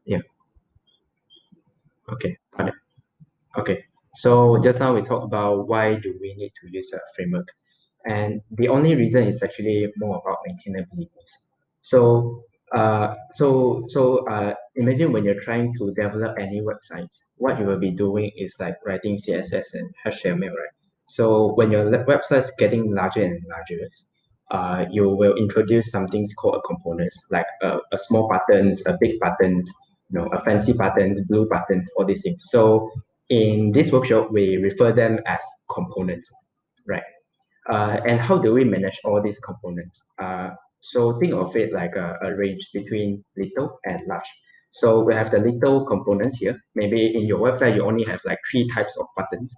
Yeah. Okay. Got it. Okay. So just now we talked about why do we need to use a framework, and the only reason is actually more about maintainability. So imagine when you're trying to develop any websites, what you will be doing is like writing CSS and HTML, right? So when your website is getting larger and larger, you will introduce something called a components, like a small buttons, a big buttons, a fancy buttons, blue buttons, all these things. So in this workshop, we refer them as components, right? And how do we manage all these components? So think of it like a range between little and large. So we have the little components here. Maybe in your website, you only have like three types of buttons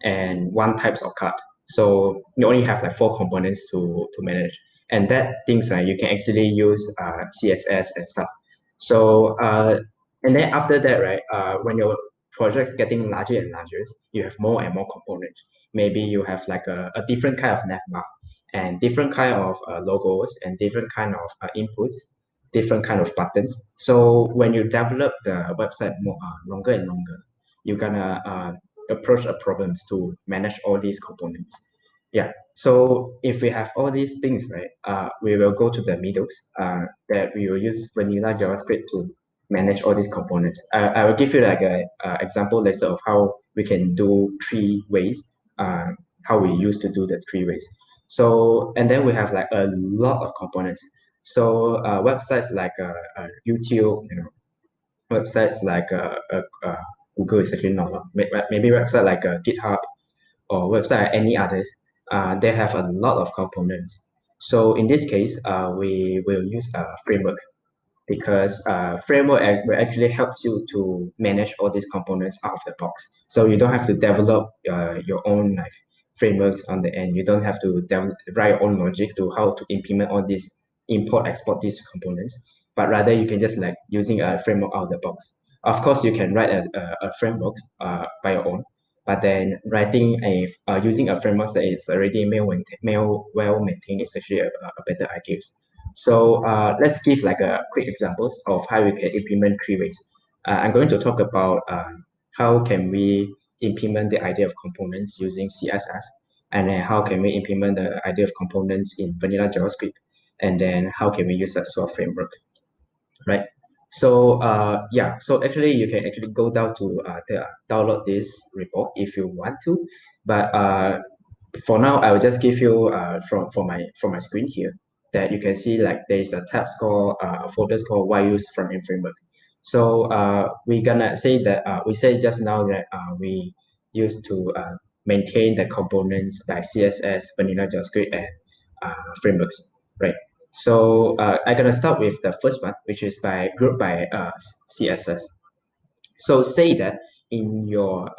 and one types of card. So you only have like four components to manage. And that things, right, you can actually use CSS and stuff. So and then after that, right, when your project's getting larger and larger, you have more and more components. Maybe you have like a different kind of navbar and different kind of logos and different kind of inputs, different kind of buttons. So when you develop the website more longer and longer, you're gonna approach a problems to manage all these components. Yeah. So if we have all these things, right, we will go to the middles that we will use vanilla JavaScript to manage all these components. I will give you like a example later of how we can do three ways, uh, how we used to do the three ways. So, and then we have like a lot of components. So websites like YouTube, websites like Google is actually not, maybe website like GitHub or website any others, they have a lot of components. So in this case, we will use a framework because framework will actually help you to manage all these components out of the box. So you don't have to develop your own like frameworks on the end. You don't have to write your own logic to how to implement all these import export these components, but rather you can just like using a framework out of the box. Of course, you can write a framework by your own, but then writing using a framework that is already well maintained is actually a better idea. So let's give like a quick examples of how we can implement three ways. I'm going to talk about how can we implement the idea of components using CSS, and then how can we implement the idea of components in vanilla JavaScript, and then how can we use that sort of framework, right? So yeah, so actually you can actually go down to download this report if you want to, but for now, I will just give you from my screen here that you can see like there is a tab called a folder called why use front-end framework. So we're gonna say that we said just now that we used to maintain the components by CSS, vanilla JavaScript, and frameworks, right? So I'm gonna start with the first one, which is by group by CSS. So say that in your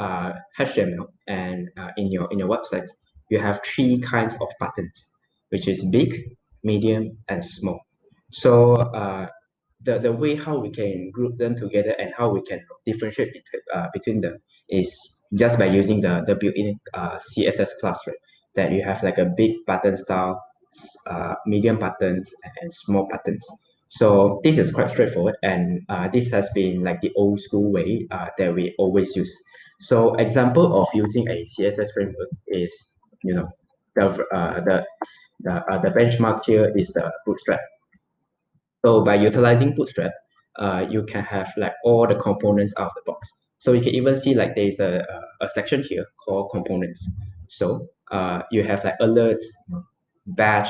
HTML and in your websites, you have three kinds of buttons, which is big, medium, and small. So the way how we can group them together and how we can differentiate between them is just by using the built-in CSS class, right? That you have like a big button style, medium buttons, and small buttons. So this is quite straightforward, and this has been like the old school way that we always use. So example of using a CSS framework is, the the benchmark here is the Bootstrap. So by utilizing Bootstrap, you can have like all the components out of the box. So you can even see like there's a section here called components. So you have like alerts, badge,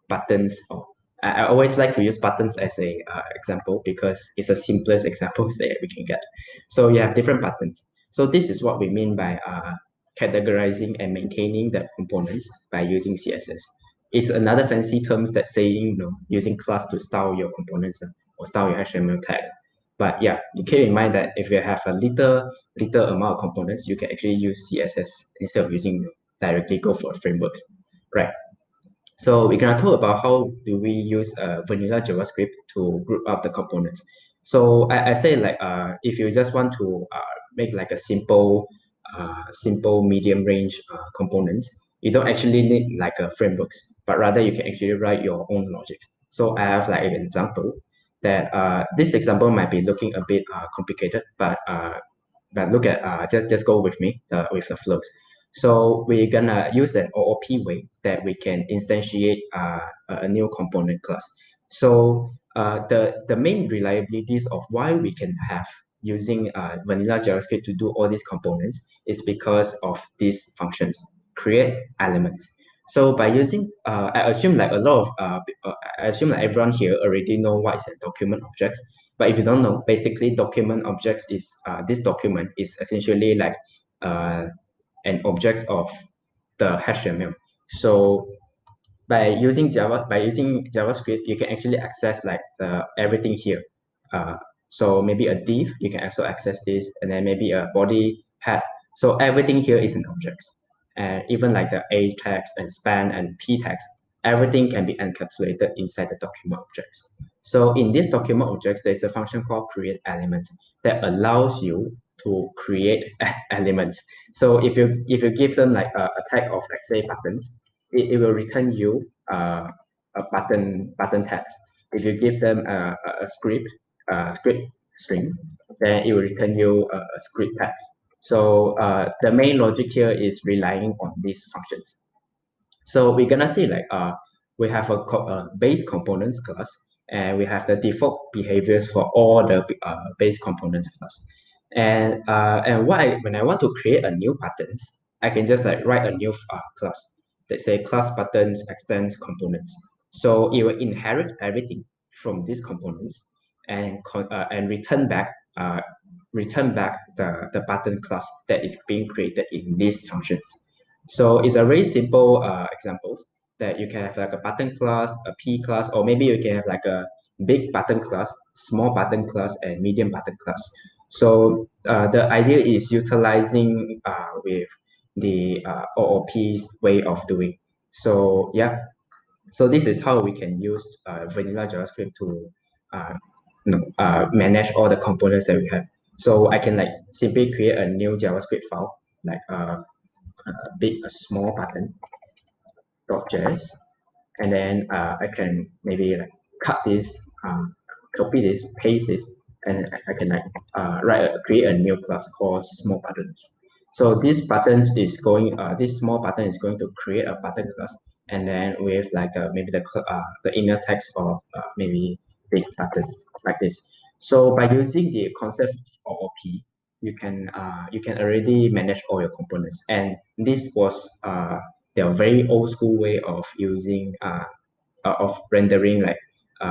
buttons. Or I always like to use buttons as a example because it's the simplest examples that we can get. So you have different buttons. So this is what we mean by categorizing and maintaining the components by using CSS. It's another fancy terms that saying, using class to style your components or style your HTML tag. But yeah, you keep in mind that if you have a little amount of components, you can actually use CSS instead of using directly go for frameworks, right? So we're gonna talk about how do we use vanilla JavaScript to group up the components. So I say like if you just want to make like a simple medium range components, you don't actually need like a frameworks, but rather you can actually write your own logic. So I have like an example that this example might be looking a bit complicated, but look at just go with me with the flows. So we're gonna use an OOP way that we can instantiate a new component class. So the main reliabilities of why we can have using vanilla JavaScript to do all these components is because of these functions, create elements. So by using, I assume like a lot of, I assume like everyone here already know what is a document objects. But if you don't know, basically document objects is, this document is essentially like uh, an object of the HTML. So by using JavaScript, you can actually access like everything here. Uh, so maybe a div, you can also access this, and then maybe a body head. So everything here is an object, and even like the A tags and span and P tags, everything can be encapsulated inside the document objects. So in this document objects, there's a function called create elements that allows you to create elements. So if you give them like a tag of, let's say, buttons, it will return you a button text. If you give them a script string, then it will return you a script text. So the main logic here is relying on these functions. So we're gonna see like we have a base components class, and we have the default behaviors for all the base components class. And when I want to create a new buttons, I can just like write a new class. Let's say class buttons extends components. So it will inherit everything from these components and return back the button class that is being created in these functions. So it's a very simple examples that you can have like a button class, a P class, or maybe you can have like a big button class, small button class, and medium button class. So the idea is utilizing with the OOP's way of doing. So yeah, so this is how we can use vanilla JavaScript to manage all the components that we have. So I can like simply create a new JavaScript file, like a small button .js, and then I can maybe like cut this, copy this, paste this, and I can like create a new class called small buttons. So this small button is going to create a button class, and then with like maybe the inner text of maybe big buttons like this. So by using the concept of OOP, you can already manage all your components, and this was their very old school way of using of rendering like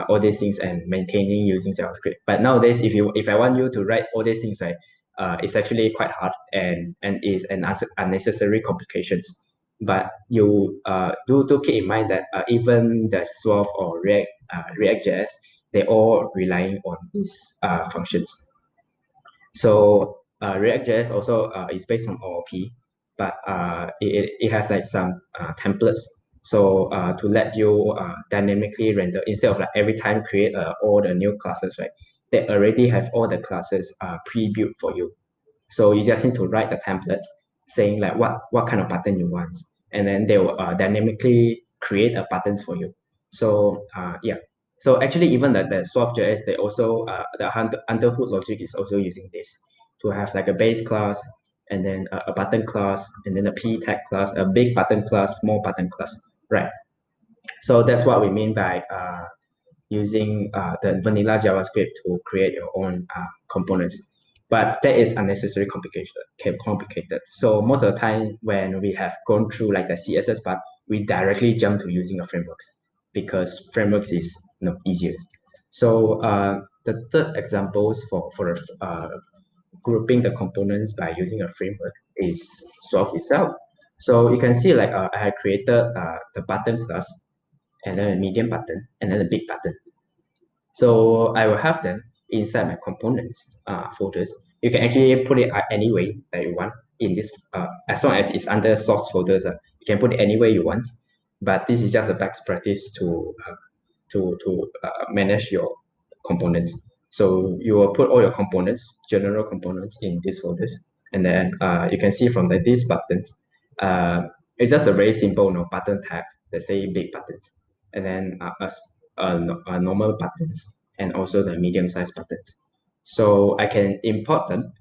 all these things and maintaining using JavaScript. But nowadays, if I want you to write all these things, right, it's actually quite hard and is an unnecessary complications. But you do keep in mind that even the Svelte or React.js, they're all relying on these functions. So React.js also is based on OOP, but it has like some templates. So to let you dynamically render instead of like every time create all the new classes, right? They already have all the classes pre-built for you. So you just need to write the template saying like what kind of button you want, and then they will dynamically create a buttons for you. So yeah. So actually, even the Soft.js, they also the underhood logic is also using this to have like a base class, and then a button class, and then a P tag class, a big button class, small button class, right? So that's what we mean by using the vanilla JavaScript to create your own components. But that is unnecessary complicated. So most of the time when we have gone through like the CSS part, we directly jump to using a frameworks because frameworks is easier. So the third examples for grouping the components by using a framework is Svelte itself. So you can see like I had created the button class, and then a medium button, and then a big button. So I will have them inside my components folders. You can actually put it any way that you want in this, as long as it's under source folders. You can put it any way you want. But this is just a best practice to manage your components. So you will put all your components, general components, in these folders, and then you can see from these buttons. It's just a very simple button tag. Let's say big buttons, and then a normal buttons, and also the medium-sized buttons. So I can import them,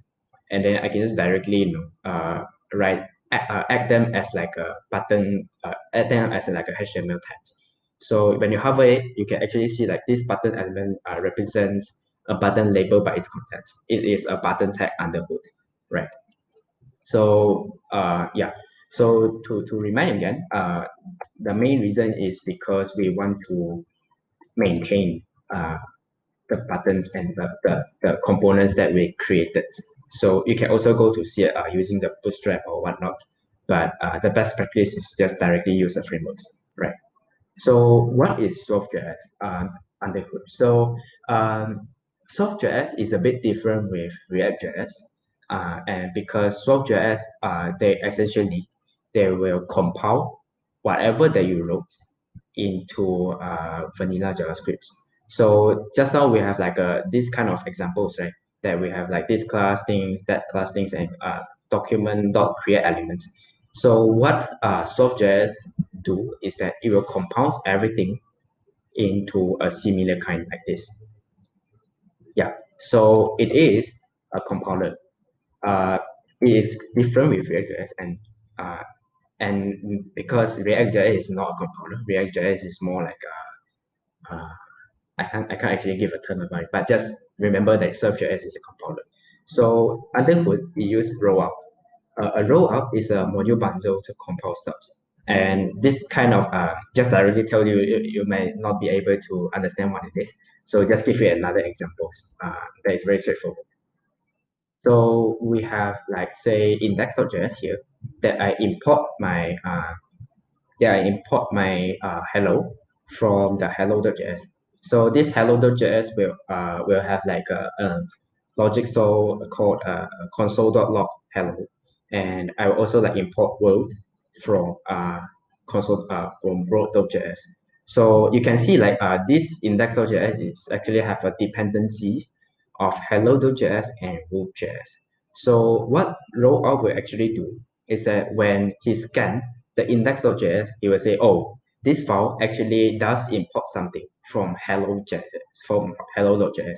and then I can just directly, write add them as like a button, add them as like a HTML tags. So when you hover it, you can actually see like this button element represents a button labeled by its contents. It is a button tag under hood, right? So yeah. So to remind again, the main reason is because we want to maintain the buttons and the components that we created. So you can also go to see it using the Bootstrap or whatnot, but the best practice is just directly use the frameworks, right? So what is Soft.js under hood? So Soft.js is a bit different with React.js, and because Soft.js, they will compile whatever that you wrote into vanilla JavaScript. So just now we have like this kind of examples, right? That we have like this class things, that class things, and document dot create elements. So what Soft.js do is that it will compound everything into a similar kind like this. Yeah, so it is a compiler. Uh, it is different with React.js, and because React.js is not a compiler, React.js is more like I can't actually give a term about it, but just remember that Svelte.js is a compiler. So under hood, we use rollup. A rollup is a module bundle to compile stubs. And this kind of just directly tell you, you may not be able to understand what it is. So just give you another examples. That is very straightforward. So we have like say index.js here that I import my hello from the hello.js. So this hello.js will have like a logic so called console.log hello, and I will also like import world from console from world.js. So you can see like this index.js is actually have a dependency of hello.js and world.js. So what rollout will actually do is that when he scan the index.js, he will say, oh, this file actually does import something from hello.js, from hello.js.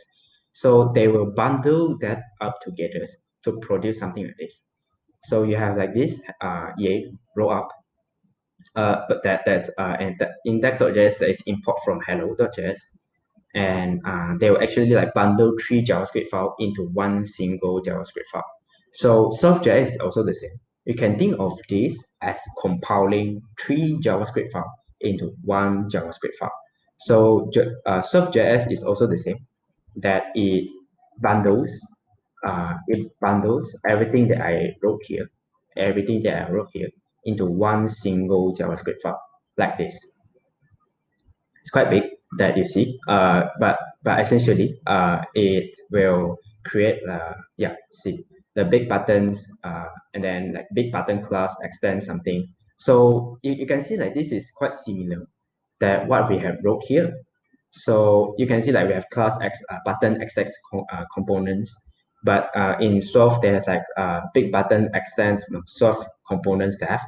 So they will bundle that up together to produce something like this. So you have like this yay roll up, but and the index.js that is import from hello.js, and they will actually like bundle three JavaScript file into one single JavaScript file. So Soft.js is also the same. You can think of this as compiling three JavaScript file into one JavaScript file. So Soft.js is also the same, that it bundles everything that I wrote here into one single JavaScript file like this. It's quite big that you see, but essentially it will create see the big buttons, and then like big button class extend something. So you can see like this is quite similar that what we have wrote here. So you can see like we have class X button XX components, but in Swift there's like big button extends Swift components that,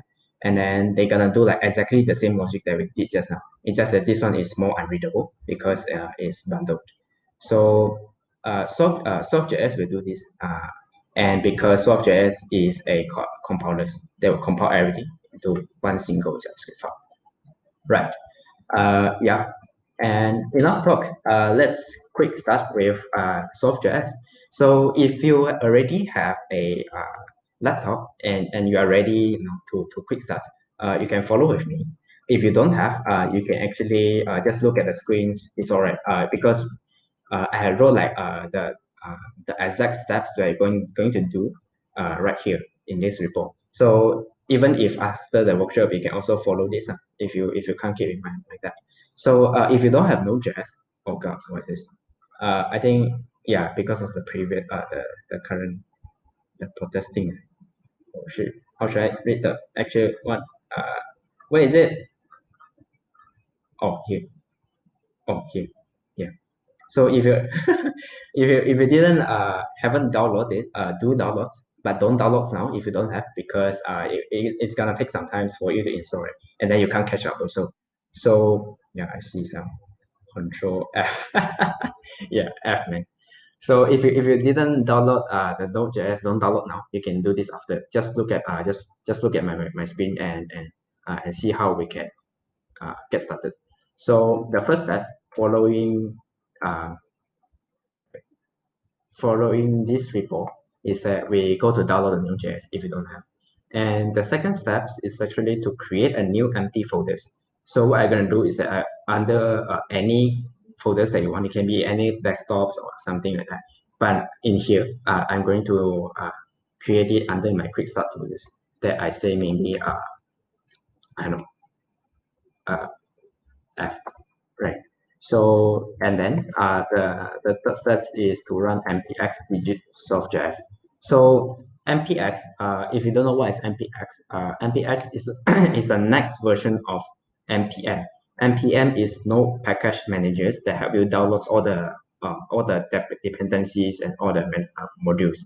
and then they're gonna do like exactly the same logic that we did just now. It's just that this one is more unreadable because it's bundled. So Soft.js will do this, and because Soft.js is a compiler, they will compile everything into one single JavaScript file. Right. Yeah. And enough talk. Let's quick start with Soft.js. So if you already have a laptop and you are ready, to quick start, you can follow with me. If you don't have, you can actually just look at the screens. It's all right. Because I have wrote like the exact steps that I'm going to do right here in this report. So even if after the workshop, you can also follow this if you can't keep in mind like that. So if you don't have Node.js, oh god, what is this? I think yeah, because of the previous the current the protesting. Oh shit! How should I read the actual one? Where is it? Oh here. Oh here. Yeah. So if you if you didn't haven't downloaded, do download, but don't download now if you don't have, because it's gonna take some time for you to install it, and then you can't catch up also. So yeah, I see some. Control F. Yeah, F man. So if you didn't download the Node.js, don't download now. You can do this after. Just look at just look at my screen and see how we can get started. So the first step, following uh, following this repo, is that we go to download the Node.js if you don't have. And the second step is actually to create a new empty folders. So what I'm going to do is that under any folders that you want, it can be any desktops or something like that. But in here, I'm going to create it under my quick start folders that I say maybe, I don't know, uh, F, right? So, and then the third step is to run npx digit soft.js. So npx, if you don't know what is npx, npx is is the next version of npm. npm is node package managers that help you download all the dependencies and all the modules.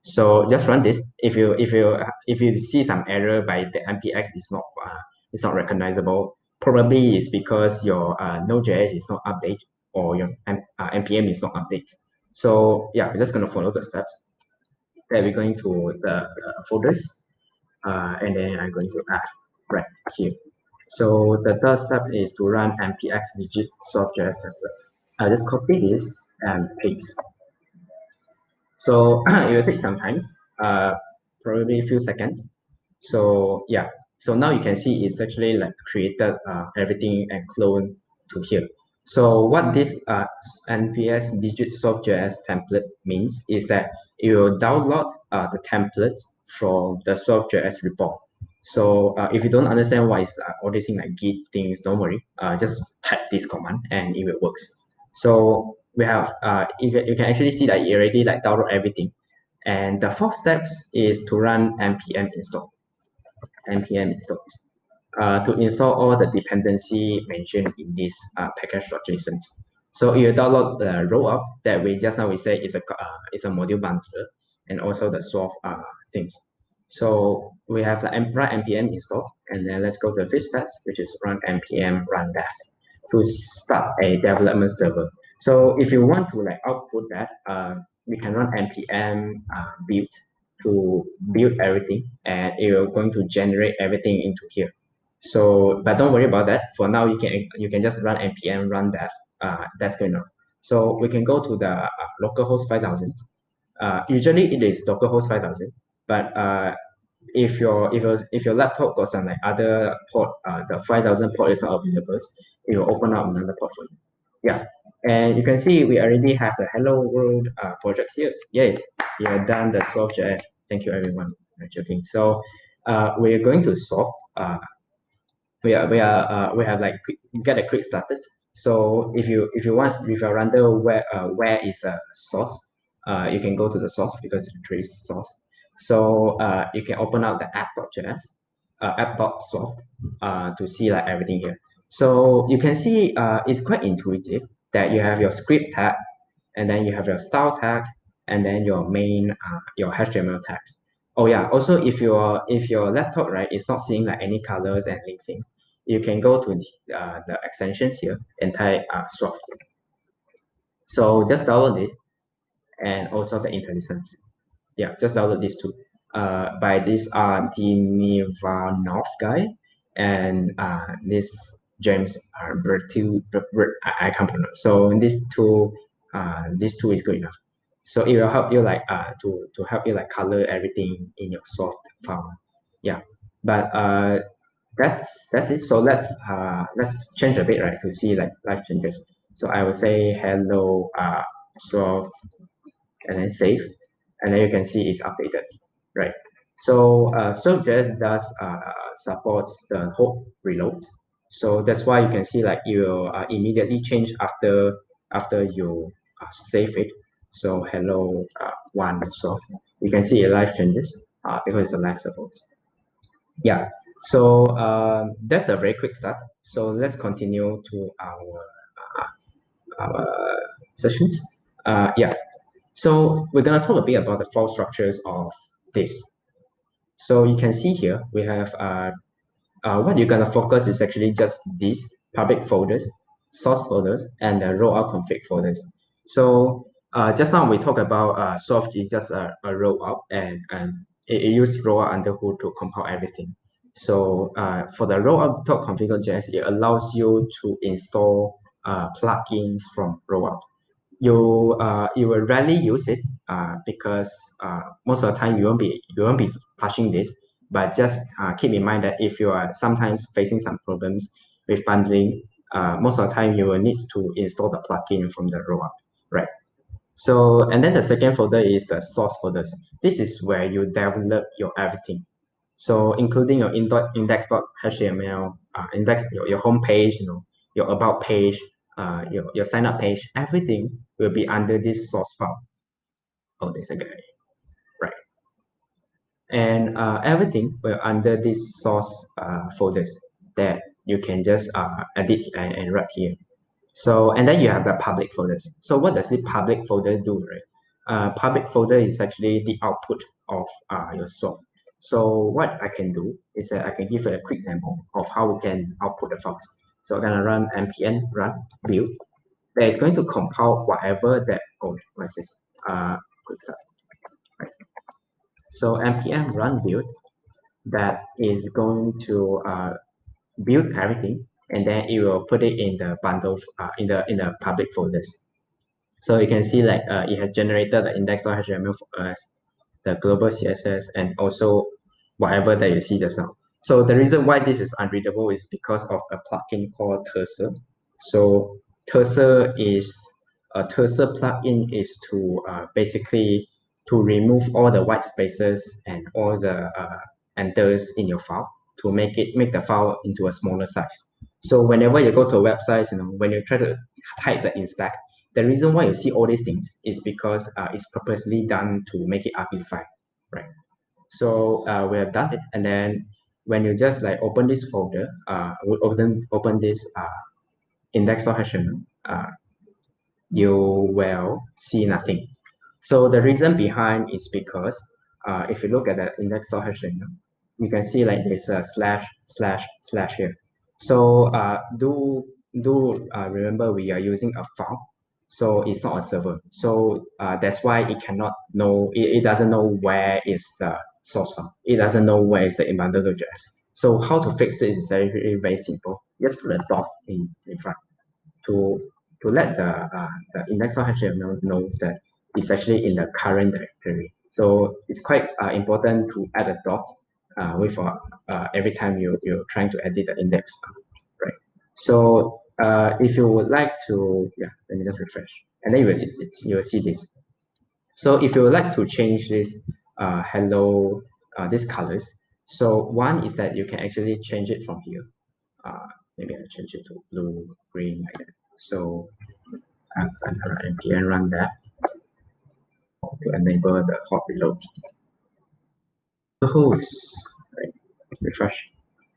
So just run this. If you see some error by the npx is not recognizable, probably it's because your Node.js is not updated or your npm is not updated. So yeah, we're just going to follow the steps. That we're going to the folders, and then I'm going to add right here. So the third step is to run npx digit soft.js. I just copy this and paste. So it will take some time, uh, probably a few seconds. So yeah, so now you can see it's actually like created everything and clone to here. So what this nps digit soft.js template means is that you will download the templates from the soft.js repo. So if you don't understand why is all these things like git things, don't worry. Just type this command and it will works. So we have you can actually see that it already like download everything. And the fourth steps is to run npm install to install all the dependency mentioned in this package.json. So you download the rollup that we just now we say is a module bundler, and also the soft things. So we have the run npm install, and then let's go to the fifth step, which is run npm run dev to start a development server. So if you want to like output that, we can run npm build to build everything, and it will going to generate everything into here. So, but don't worry about that. For now, you can just run npm run dev. That's good enough. So we can go to the localhost 5000. Usually it is localhost 5000, but if your laptop got some like other port, the 5000 port is not available, it will open up another port for you. Yeah, and you can see we already have the hello world project here. Yes, you have done the soft.js. Thank you everyone. I'm joking. So we're going to solve we have like get a quick started. So if you want, if you're wonder where is a source, you can go to the source because it's trace source. So you can open out the app.js, app.soft, to see like everything here. So you can see it's quite intuitive that you have your script tag, and then you have your style tag, and then your main your HTML tags. Oh yeah, also if your laptop right is not seeing like any colors and linking, you can go to the extensions here and type soft. So just download this, and also the IntelliSense. Yeah, just download these two. By this Dimivanov guy, and this James Bertil, I can't pronounce. So these two is good enough. So it will help you like to help you like color everything in your soft file. Yeah, but that's it. So let's change a bit, right, to see like live changes. So I would say hello soft, and then save, and then you can see it's updated, right? So Soap.js does supports the hook reload. So that's why you can see like it will immediately change after you save it. So hello one. So you can see it live changes because it's a live support. Yeah. So that's a very quick start. So let's continue to our sessions. Yeah. So we're gonna talk a bit about the file structures of this. So you can see here we have what you're gonna focus is actually just these public folders. source folders, and the rollout config folders. So just now we talked about soft is just a rollout, and it uses rollout underhood to compile everything. So for the rollout.config.js, it allows you to install plugins from rollout. You will rarely use it because most of the time you won't be touching this. But just keep in mind that if you are sometimes facing some problems with bundling, most of the time you will need to install the plugin from the rollup, right? So and then the second folder is the source folders. This is where you develop your everything. So including your index.html, your home page, your about page, your sign up page, everything will be under this source file. Oh, there's a guy, right? And everything will under this source folders that you can just edit and write here. So, and then you have the public folders. So what does the public folder do, right? Public folder is actually the output of your source. So what I can do is that I can give a quick demo of how we can output the files. So I'm gonna run npm run build. That is going to compile whatever that, oh, what is this? Quick start, right? So npm run build, that is going to build everything, and then it will put it in the bundle in the public folders. So you can see like it has generated the index.html for us, the global CSS, and also whatever that you see just now. So the reason why this is unreadable is because of a plugin called Terser. So Terser plugin is to basically to remove all the white spaces and all the enters in your file to make the file into a smaller size. So whenever you go to a website, when you try to type the inspect, the reason why you see all these things is because it's purposely done to make it uglified, right? So we have done it, and then when you just like open this folder, open this index.html, you will see nothing. So the reason behind is because if you look at the index.html, you can see like there's a slash slash slash here. So do remember we are using a file, so it's not a server. So that's why it cannot know, it doesn't know where is the source file. It doesn't know where is the inbundle.js. So how to fix it is very simple. Just put a dot in front to let the index.html knows that it's actually in the current directory. So it's quite important to add a dot with every time you're trying to edit the index, right? So if you would like to, yeah, let me just refresh, and then you will see this. So if you would like to change this hello these colors, so one is that you can actually change it from here. Uh, Maybe I'll change it to blue, green, like that. So I'm gonna npm run that to enable the hot reload. The host, right? Refresh.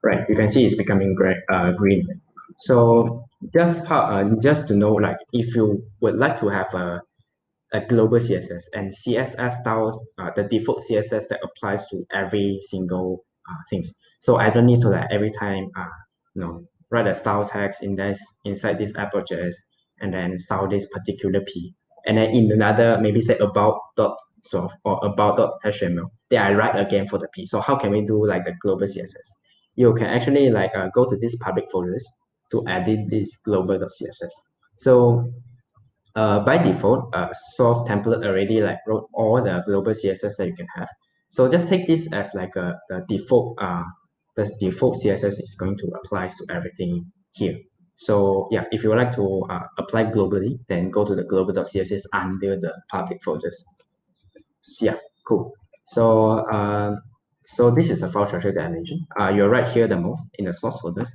Right, you can see it's becoming green. So just to know, like if you would like to have a global CSS, and CSS styles, the default CSS that applies to every single things. So I don't need to like every time write a style text inside this app.js and then style this particular p, and then in another maybe say about.soft or about.html, then I write again for the p. So how can we do like the global CSS? You can actually like go to these public folders to edit this global.css. So by default, soft template already like wrote all the global CSS that you can have. So just take this as like the default CSS is going to apply to everything here. So yeah, if you would like to apply globally, then go to the global.css under the public folders. Yeah, cool. So this is a file structure that I mentioned. You're right here the most in the source folders,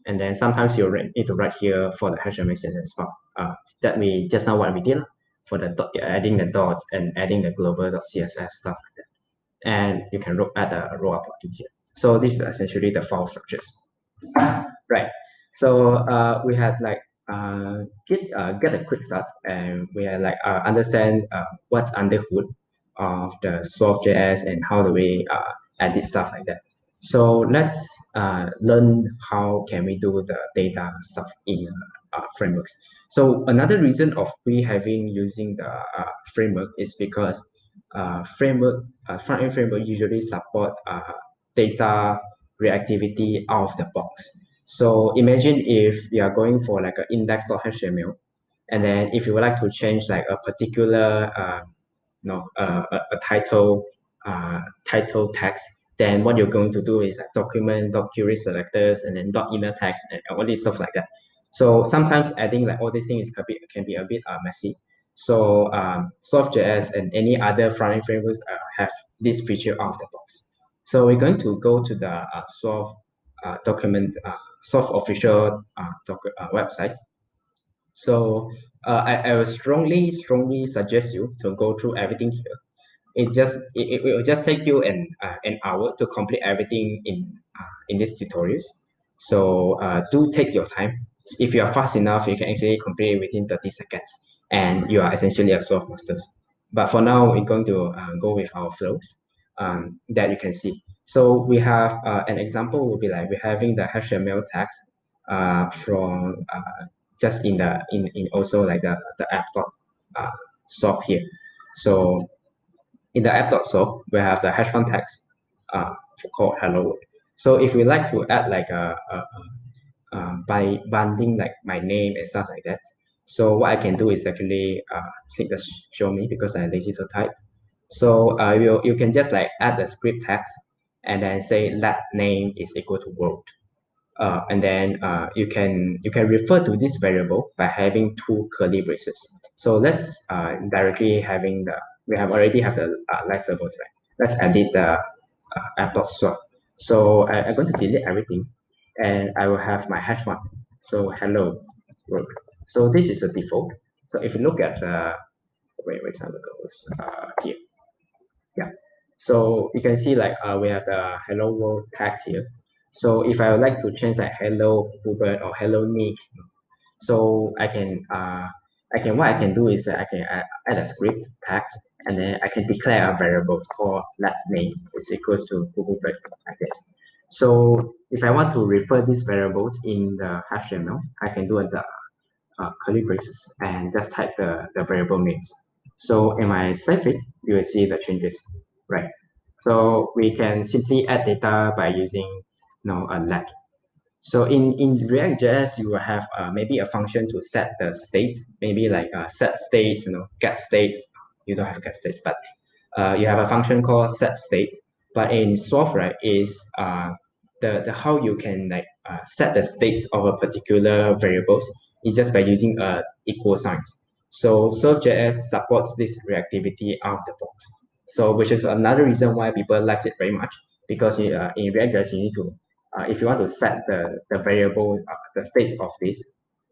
and then sometimes you need to write here for the HTML CSS file. That we just now what we did for the adding the dots and adding the global.css stuff like that. And you can add a row plugin here. So this is essentially the file structures. Right. So we had like get a quick start, and we had like understand what's under hood of the Svelte.js and how do we edit stuff like that. So let's learn how can we do the data stuff in frameworks. So another reason of we having using the framework is because front-end framework usually support data reactivity out of the box. So imagine if you are going for like an index.html, and then if you would like to change like a particular a title text, then what you're going to do is like document dot query selectors and then dot inner text and all this stuff like that. So sometimes adding like all these things can be a bit messy. So Soft.js and any other front-end frameworks have this feature out of the box. So we're going to go to the Soft official website. So I will strongly suggest you to go through everything here. It will just take you an hour to complete everything in these tutorials. So do take your time. If you are fast enough, you can actually complete it within 30 seconds, and you are essentially a Swift masters. But for now, we're going to go with our flows that you can see. So we have an example will be like we're having the HTML tags from just in also like the app soft here. So in the app.soft, we have the hash font text called hello world. So if we like to add like by binding like my name and stuff like that, so what I can do is actually click the show me because I'm lazy to type. So you can just like add the script text and then say let name is equal to world. And then you can refer to this variable by having two curly braces. So let's directly having the we have already have the let's suppose right. Let's edit the app.swap. So I'm going to delete everything, and I will have my hash one. So hello world. So this is a default. So if you look at the wait how it goes here. Yeah. So you can see like we have the hello world tag here. So if I would like to change like hello Hubert or hello Nick, so what I can do is that I can add a script text and then I can declare a variable called let name is equal to Hubert like this. So if I want to refer these variables in the HTML, I can do the curly braces and just type the variable names. So in my save it, you will see the changes, right? So we can simply add data by using a let. So in React.js, you will have maybe a function to set the state, maybe like set state, get state. You don't have get states, but you have a function called set state. But in Soft, right, is the how you can like set the state of a particular variables is just by using equal signs. So Soft.js supports this reactivity out of the box. So which is another reason why people likes it very much because in React.js you need to if you want to set the variable the states of this,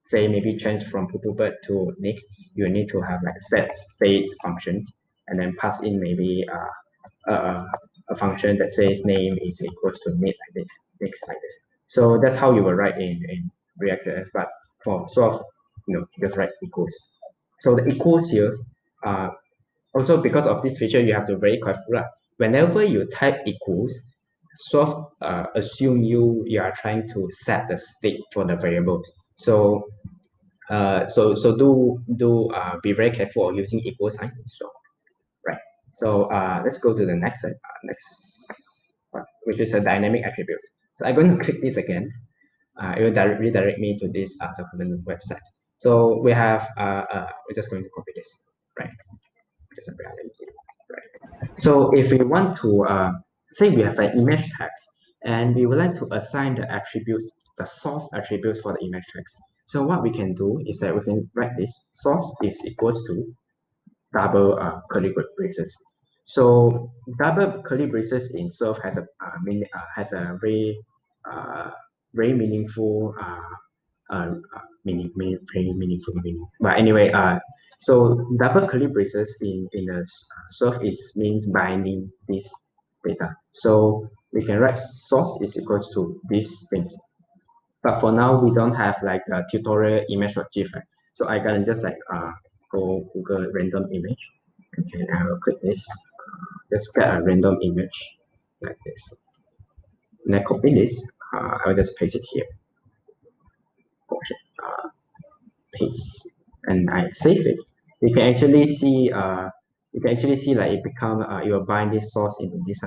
say maybe change from Pupubert to Nick, you need to have like set state functions and then pass in maybe a function that says name is equals to Nick like this. So that's how you will write in React.js, but for Soft, just write equals. So the equals here, also because of this feature, you have to be very careful. Whenever you type equals, Soft assume you are trying to set the state for the variables. So do be very careful of using equal sign in Soft, right? So let's go to the next one, which is a dynamic attributes. So I'm going to click this again. It will redirect me to this document website. So we have we're just going to copy this, right? Just a reality, right? So if we want to say we have an image text and we would like to assign the attributes, the source attributes for the image text. So what we can do is that we can write this source is equals to double curly braces. So double curly braces in Swift has a uh, very meaningful very meaningful meaning. But anyway, so double curly braces in a Swift is means binding this data. So we can write source is equals to these things. But for now, we don't have like a tutorial image.gif, right? So I can just like go Google random image and I will click this. Just get a random image like this. And I copy this. I will just paste it here. paste, and I save it. You can actually see like it become it will bind this source into this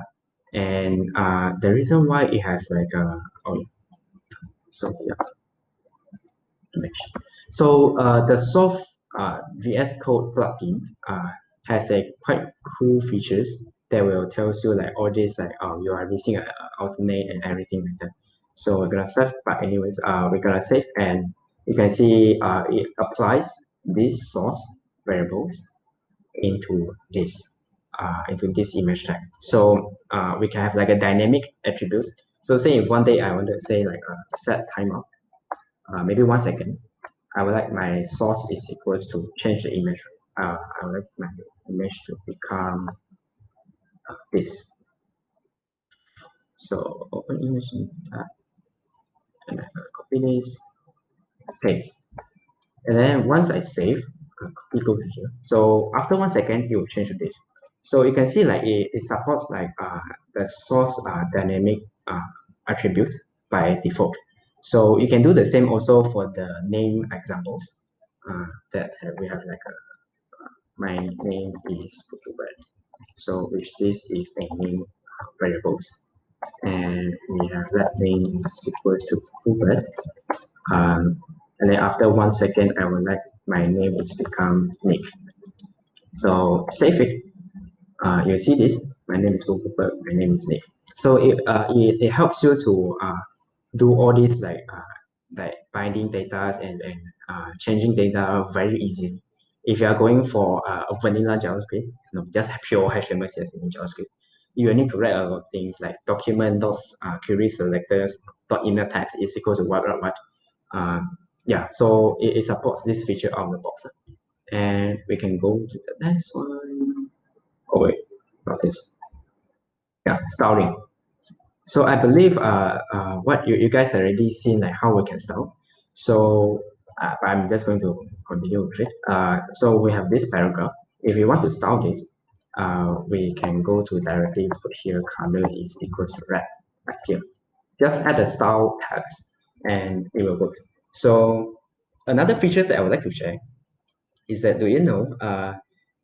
and the reason why it has like oh, so yeah, image. So the soft VS Code plugin has a quite cool features that will tell you like all this like you are missing a alternate and everything like that. So we're gonna save, but anyways, we're gonna save and you can see it applies these source variables into this image tag. So we can have like a dynamic attributes. So say if one day I want to say like set timeout, maybe 1 second, I would like my source is equal to change the image. I would like my image to become this. So open image and I copy this, paste. And then once I save, copy go to here. So after 1 second, it will change to this. So you can see like it supports like the source dynamic attribute by default. So you can do the same also for the name examples that we have like my name is Putubert. So which this is a name variables. And we have that name is equal to Putubert. And then after 1 second, I would like my name is become Nick. So save it. You see this. My name is Cooper. My name is Nick. So it helps you to do all these like binding data and changing data very easily. If you are going for a vanilla JavaScript, just pure HTML CSS in JavaScript, you will need to write a lot of things like document dot query selectors dot inner text is equal to what. Uh, yeah, so it supports this feature out of the box. And we can go to the next one. Oh wait, not this. Yeah, styling. So I believe what you guys already seen like how we can style. So I'm just going to continue with it. So we have this paragraph. If you want to style this, we can go to directly put here color is equal to red right here. Just add the style text and it will work. So another features that I would like to share is that do you know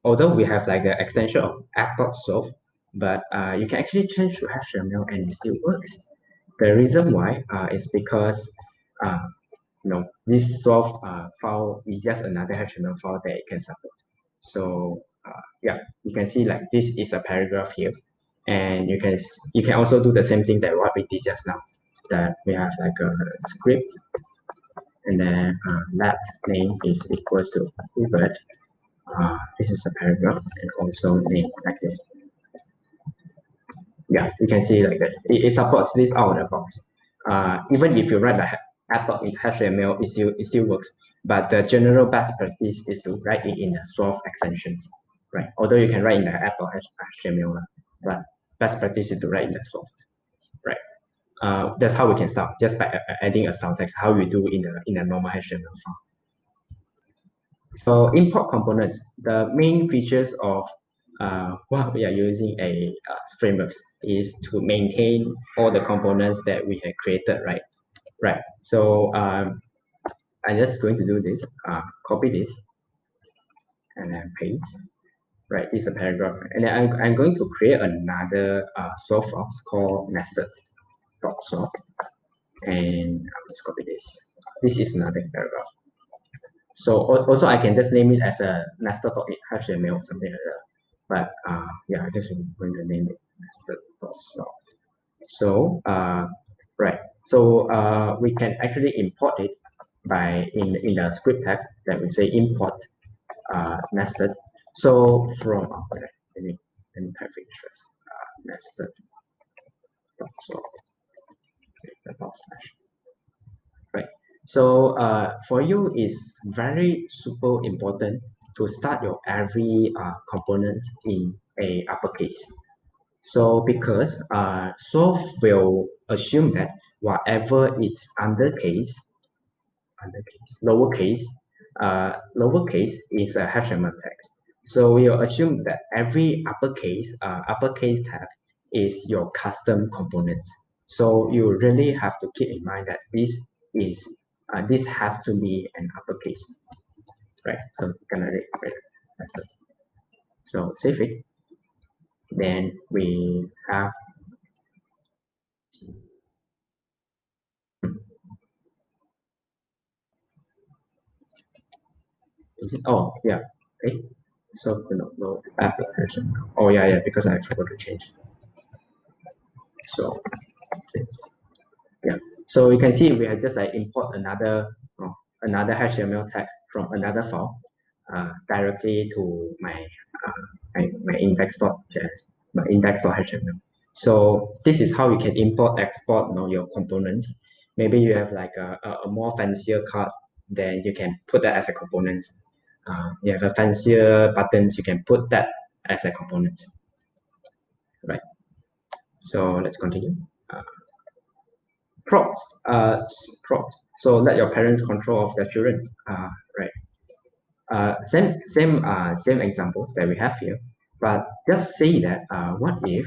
although we have like the extension of app.solve, but you can actually change to HTML and it still works. The reason why is because uh, this solve file is just another HTML file that it can support. So yeah, you can see like this is a paragraph here, and you can also do the same thing that what we did just now. That we have like a script, and then that name is equal to Hubert. This is a paragraph and also name like this. Yeah, you can see like this. It supports this out of the box. Even if you write the app in HTML, it still works. But the general best practice is to write it in the soft extensions, right? Although you can write in the app or HTML, but best practice is to write in the soft, right? That's how we can start just by adding a style text, how we do in the normal HTML file. So import components, the main features of what we are using a frameworks is to maintain all the components that we have created, right? Right. So I'm just going to do this, copy this, and then paste. Right, it's a paragraph. And then I'm going to create another source file called nested.source. And I'll just copy this. This is another paragraph. So also I can just name it as a nested.html or something like that. But yeah, I just going to name it nested.source. So right, so we can actually import it by in the script text that we say import nested. So from let me type it first. Nested dot slash. Right. So for you is very super important to start your every component in a uppercase. So because Soft will assume that whatever it's lowercase, lowercase is a HTML text. So we will assume that every uppercase tag is your custom components. So you really have to keep in mind that this is this has to be an uppercase, right? So gonna read as this. So save it. Then we have, is it? Oh yeah. Okay. So no application. Oh yeah, because I forgot to change. So yeah. So you can see we have just like import another HTML tag from another file directly to my index.js, my index.html. So this is how you can import, export, your components. Maybe you have like a more fancier card, then you can put that as a component. You have a fancier buttons, you can put that as a component, right? So let's continue. Uh, props. So let your parents control of their children. Right. Same examples that we have here, but just say that what if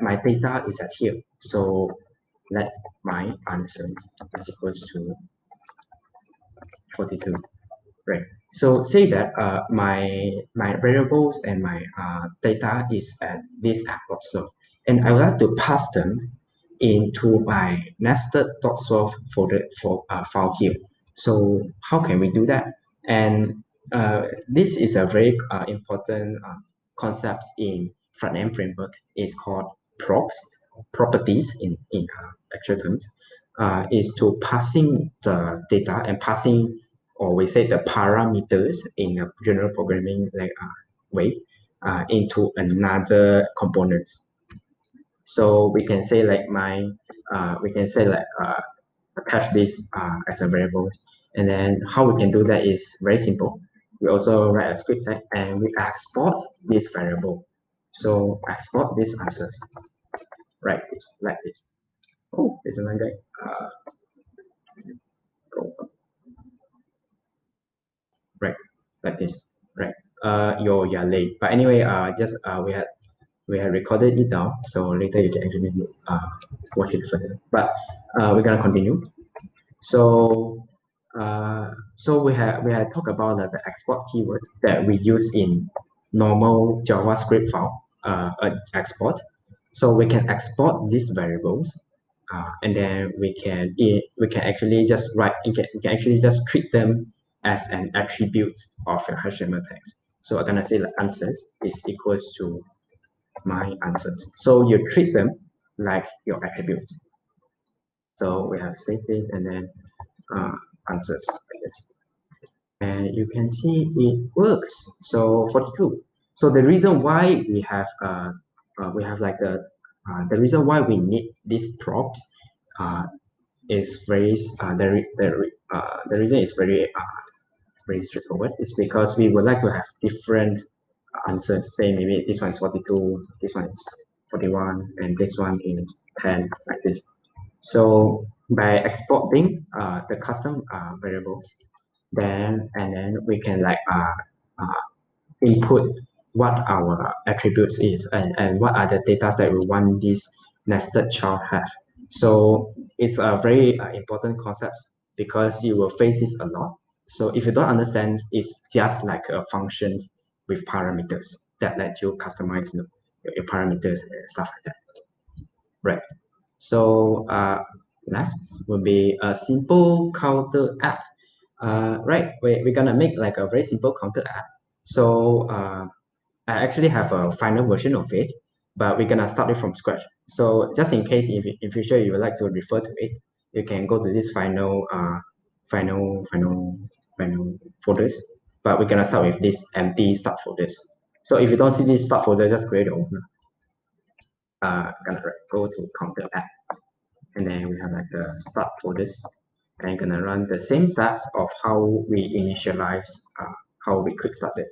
my data is at here? So let my answers is equals to 42. Right. So say that my variables and my data is at this airport. So and I would like to pass them into my nested.solve folder for file here. So how can we do that? And this is a very important concept in front-end framework. It's called properties in actual terms. Is to passing the data and passing, or we say the parameters in a general programming like way into another component. So we can say like attach this as a variable, and then how we can do that is very simple. We also write a script tag and we export this variable. So export this answers, right? This like this. Oh, there's another guy. Go right, like this, right? You're late, but anyway, just we had recorded it down, so later you can actually watch it further. But we're gonna continue. So we had talked about the export keywords that we use in normal JavaScript file export. So we can export these variables, and then we can actually just write. We can actually just treat them as an attribute of your HTML text. So I'm gonna say the answers is equals to my answers. So you treat them like your attributes. So we have saved it and then uh, answers like this. And you can see it works. So 42. So the reason why we have like the reason why we need these props uh, is very the reason is very straightforward. It's because we would like to have different answers. Say maybe this one is 42, this one is 41, and this one is 10, like this. So by exporting the custom variables, then we can like input what our attributes is and what are the data that we want this nested child have. So it's a very important concept because you will face this a lot. So if you don't understand, it's just like a function with parameters that let you customize your parameters and stuff like that. Right. So next will be a simple counter app. Right, we're gonna make like a very simple counter app. So I actually have a final version of it, but we're gonna start it from scratch. So just in case if in future you would like to refer to it, you can go to this final folders. But we're gonna start with this empty start folders. So if you don't see this start folder, just create your own. Gonna go to counter app, and then we have like the start folders, and gonna run the same steps of how we initialize, how we quick start it,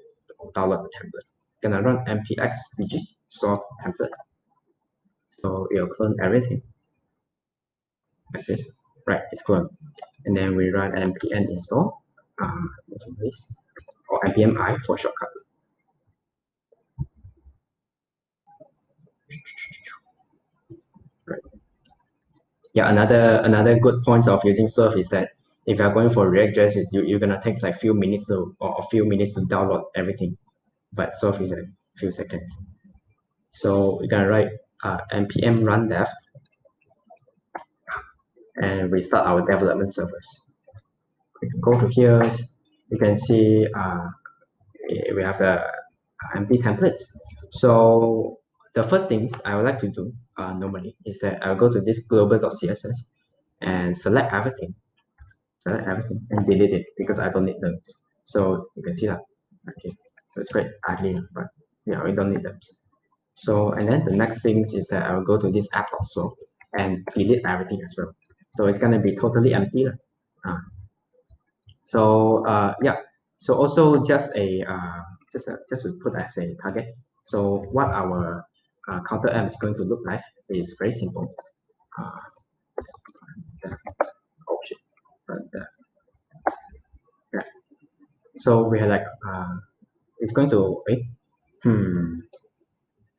download the template. Gonna run npx digit source template, so it'll clone everything like this. Right, it's cloned, and then we run npm install, this, or npm I for shortcut. Right. Yeah, another good point of using Surf is that if you're going for React.js, you're gonna take like few minutes or a few minutes to download everything, but Svelte is a few seconds. So we're gonna write npm run dev, and we start our development service. We can go to here. You can see we have the empty templates. So the first things I would like to do normally is that I'll go to this global.css and select everything and delete it because I don't need them. So you can see that. Okay, so it's quite ugly, but yeah, we don't need them. So and then the next thing is that I'll go to this app also and delete everything as well. So it's gonna be totally empty. Yeah, so also just to put as a target. So what our counter M is going to look like is very simple. Oh shit, but yeah. So we have like it's going to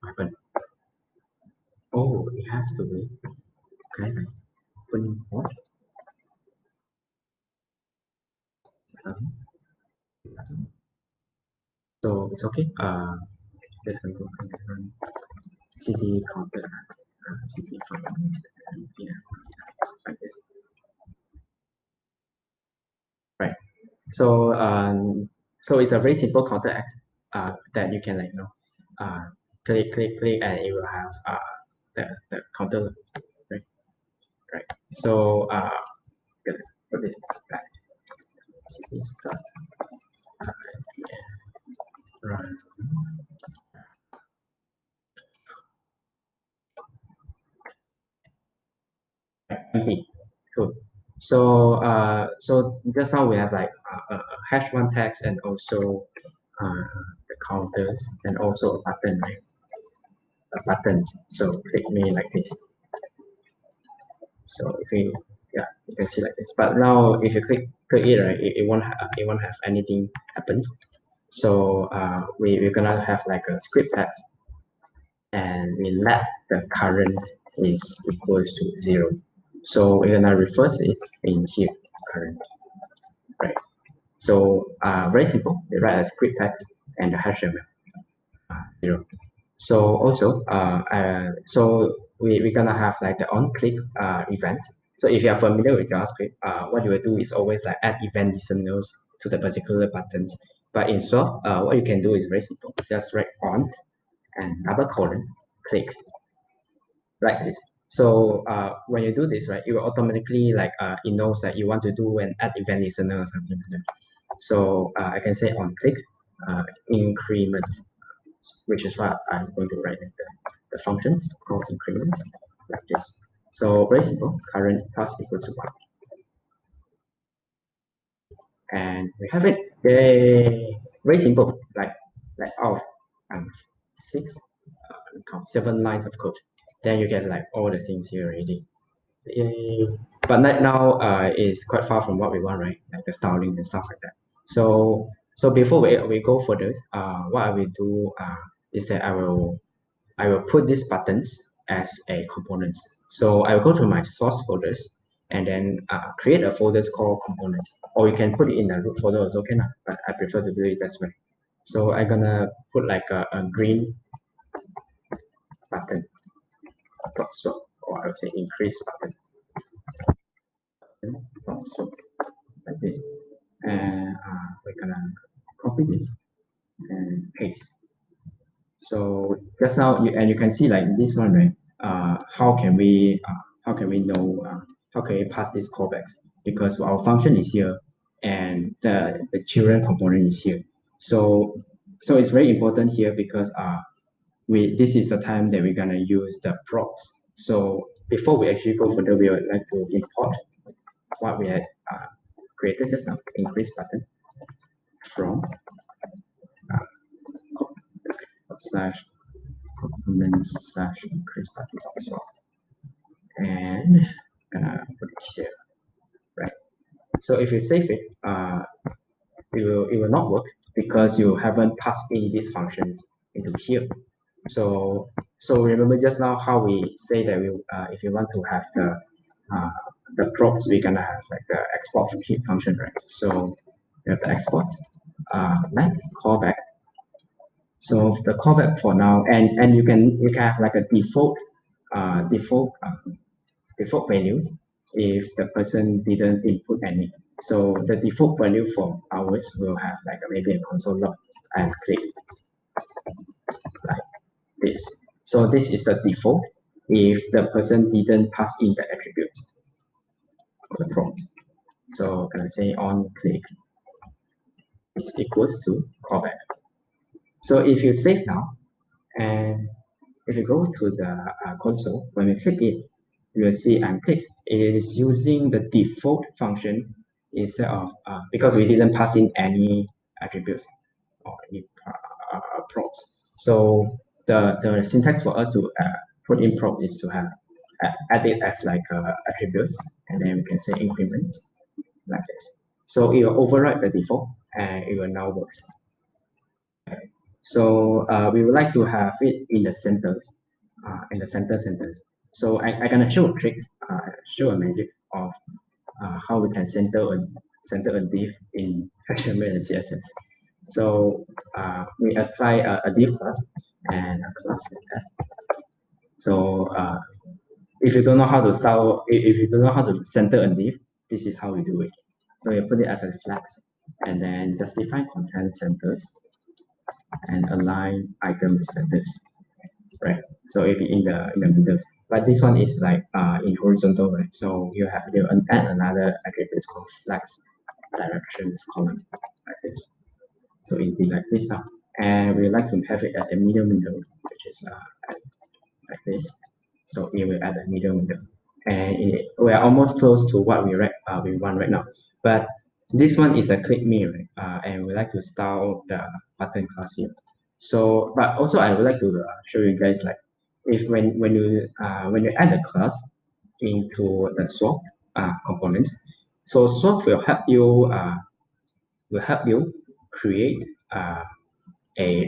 what happened? Oh, it has to be okay. Open what? So it's okay. Let's go cd counter cd counter yeah, like this. Right. So so it's a very simple counter act that you can like click and it will have the counter, right? Right. So gonna put this back. CD start run. Okay, cool. So just now we have like a hash one text and also the counters and also a button, right? A buttons. So click me like this. So if we yeah, you can see like this. But now if you click it, right, it won't have anything happens. So we're gonna have like a script text and we let the current is equals to 0. So we're gonna reverse it in here current, right? So very simple. We write a script text and the hash ml 0. So also, we're gonna have like the on-click event. So if you are familiar with JavaScript, what you will do is always like add event listeners to the particular buttons. But in Svelte, what you can do is very simple. Just write on and double colon click like this. So when you do this, right, it will automatically like it knows that you want to do an add event listener or something like that. So I can say on click increment, which is what I'm going to write in the functions called increment like this. So very simple, current plus equals to 1. And we have it. Yay! Very simple, like out of 6, 7 lines of code. Then you get like all the things here already. Yay. But right now is quite far from what we want, right? Like the styling and stuff like that. So before we go for this, what I will do is that I will put these buttons as a components. So I will go to my source folders and then create a folders called components. Or you can put it in a root folder also can, but I prefer to do it that way. So I'm gonna put like a green button dot swap, or I would say increase button dot swap like this. And we're gonna copy this and paste. So just now, you can see like this one, right? How can we know how can we pass this callbacks? Because our function is here and the children component is here. So it's very important here because this is the time that we're gonna use the props. So before we actually go further, we would like to import what we had created just now, increase button from slash components slash increase button as well. And put it here, right? So if you save it, it will not work because you haven't passed in these functions into here. So remember just now how we say that if you want to have the the props, we're gonna have like the export function, right? So we have the export, let callback. So the callback for now, and you can have like a default values if the person didn't input any. So the default value for ours will have like maybe a console log and click like this. So this is the default if the person didn't pass in the attributes of the prompt. So can I say on click is equals to callback. So if you save now and if you go to the console, when we click it, you will see unclick. It is using the default function instead of because we didn't pass in any attributes or any props. So the syntax for us to put in prop is to have add it as like attributes, and then we can say increment like this. So it will override the default and it will now work. So we would like to have it in the centers, in the centers. So I'm gonna show a trick, show a magic of how we can center a div in HTML and CSS. So we apply a div class and a class like that. So if you don't know how to style, if you don't know how to center a div, this is how we do it. So you put it as a flex, and then just define content centers and align item centers, right? So it be in the middle. But this one is like in horizontal, right? So you add another attribute called flex directions column like this. So it be like this now. And we like to have it at the middle, which is like this. So it will add the middle. And we are almost close to what we want right now. But this one is the click me, right? And we like to style the button class here. So, but also I would like to show you guys like if when you add the class into the swap components, so swap will help you create a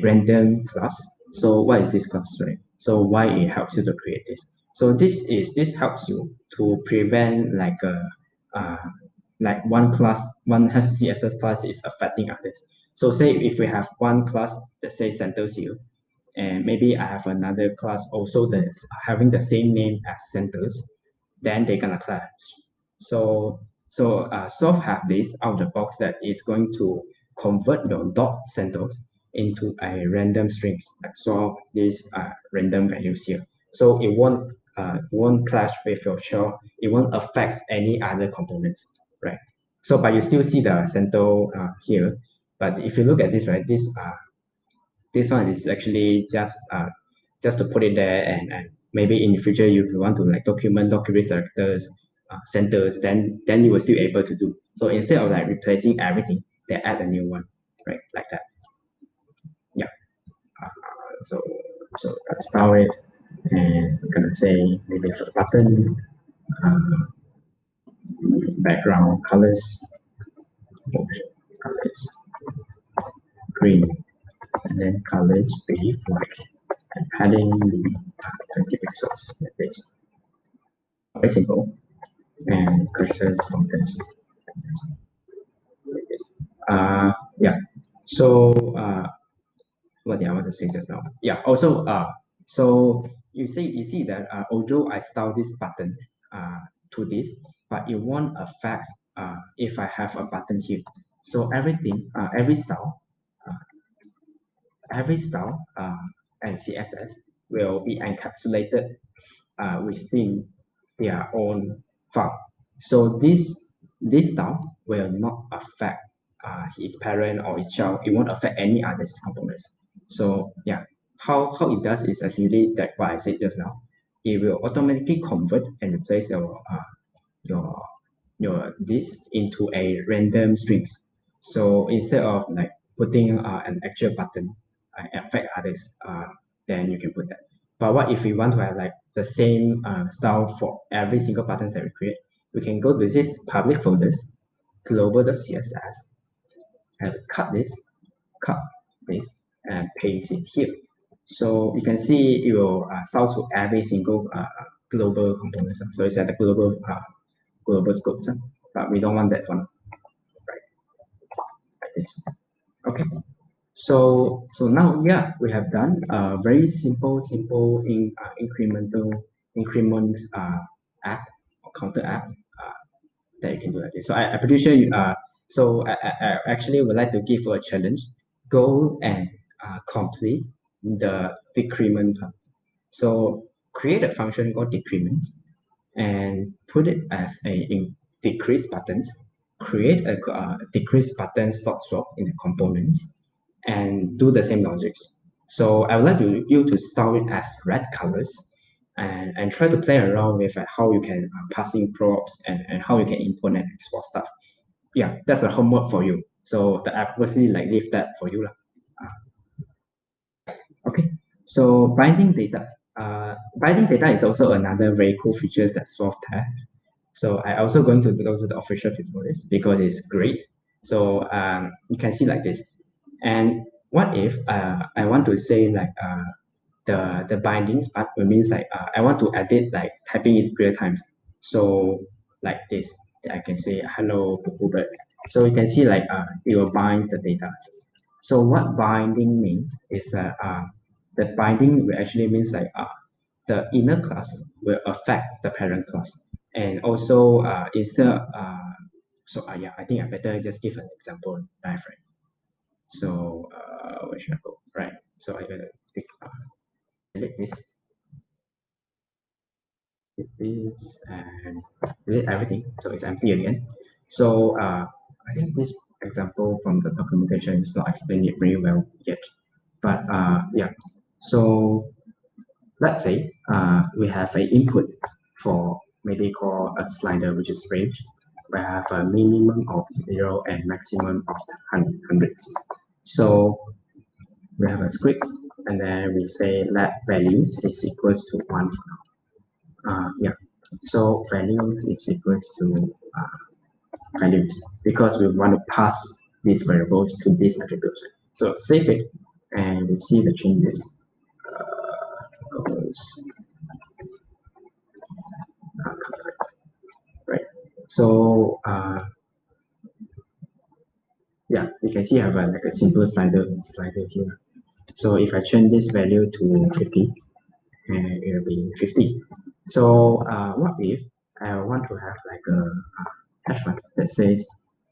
random class. So what is this class, right? So why it helps you to create this? So this helps you to prevent uh, like one CSS class is affecting others. So say if we have one class that says centers here, and maybe I have another class also that's having the same name as centers, then they're gonna clash. So Soft have this out of the box that is going to convert your dot centers into a random strings. Like so these random values here. So it won't clash with your shell. It won't affect any other components, right? So but you still see the center here. But if you look at this, right, this one is actually just to put it there, and maybe in the future if you want to like document characters centers, then you will still able to do. So instead of like replacing everything, they add a new one, right? Like that. Yeah. So gonna start it, and I'm gonna say maybe for the button, uh, background colors, colors green, and then colors be white, and padding the 20 pixels like this. Very simple, and cursors contents like this. Yeah. So what did I want to say just now? Yeah. Also, so you see that although I style this button to this, but it won't affect if I have a button here. So everything, every style and CSS will be encapsulated within their own file. So this style will not affect its parent or its child. It won't affect any other components. So yeah, how it does is actually like what I said just now. It will automatically convert and replace your this into a random strings. So instead of like putting an actual button affect others, then you can put that. But what if we want to have like the same style for every single button that we create? We can go to this public folders, global.css, and cut this, and paste it here. So you can see it will style to every single global component. So it's at the global scopes, but we don't want that one, right? Like this. Okay. So now, yeah, we have done a very simple incremental increment app or counter app that you can do like this. So I'm pretty sure you I actually would like to give you a challenge. Go and complete the decrement part. So create a function called decrement and put it as decrease buttons. Create a decrease button dot swap in the components and do the same logics. So I would like you to style it as red colors and try to play around with how you can passing props and how you can import and export stuff. Yeah, that's the homework for you. So the app will see like leave that for you. Okay, so binding data. Binding data is also another very cool features that Svelte have. So I also going to go to the official tutorials because it's great. So you can see like this. And what if I want to say like the bindings part means like I want to edit like typing it real times. So like this, I can say hello Google. So you can see like it will bind the data. So what binding means is that the binding will actually means like the inner class will affect the parent class, and also instead yeah, I think I better just give an example, right? So where should I go? Right. So I gotta take delete this and delete everything. So it's empty again. So I think this example from the documentation is not explained it very well yet. But yeah. So let's say we have an input for maybe call a slider which is range. We have a minimum of 0 and maximum of hundreds. So we have a script and then we say let values is equals to 1 for now. Yeah, so values is equals to values because we want to pass these variables to these attributes. So save it and we see the changes. Goes, right. So yeah, you can see I have like a simple slider here. So if I change this value to 50, and it will be 50. So what if I want to have like a hash function that says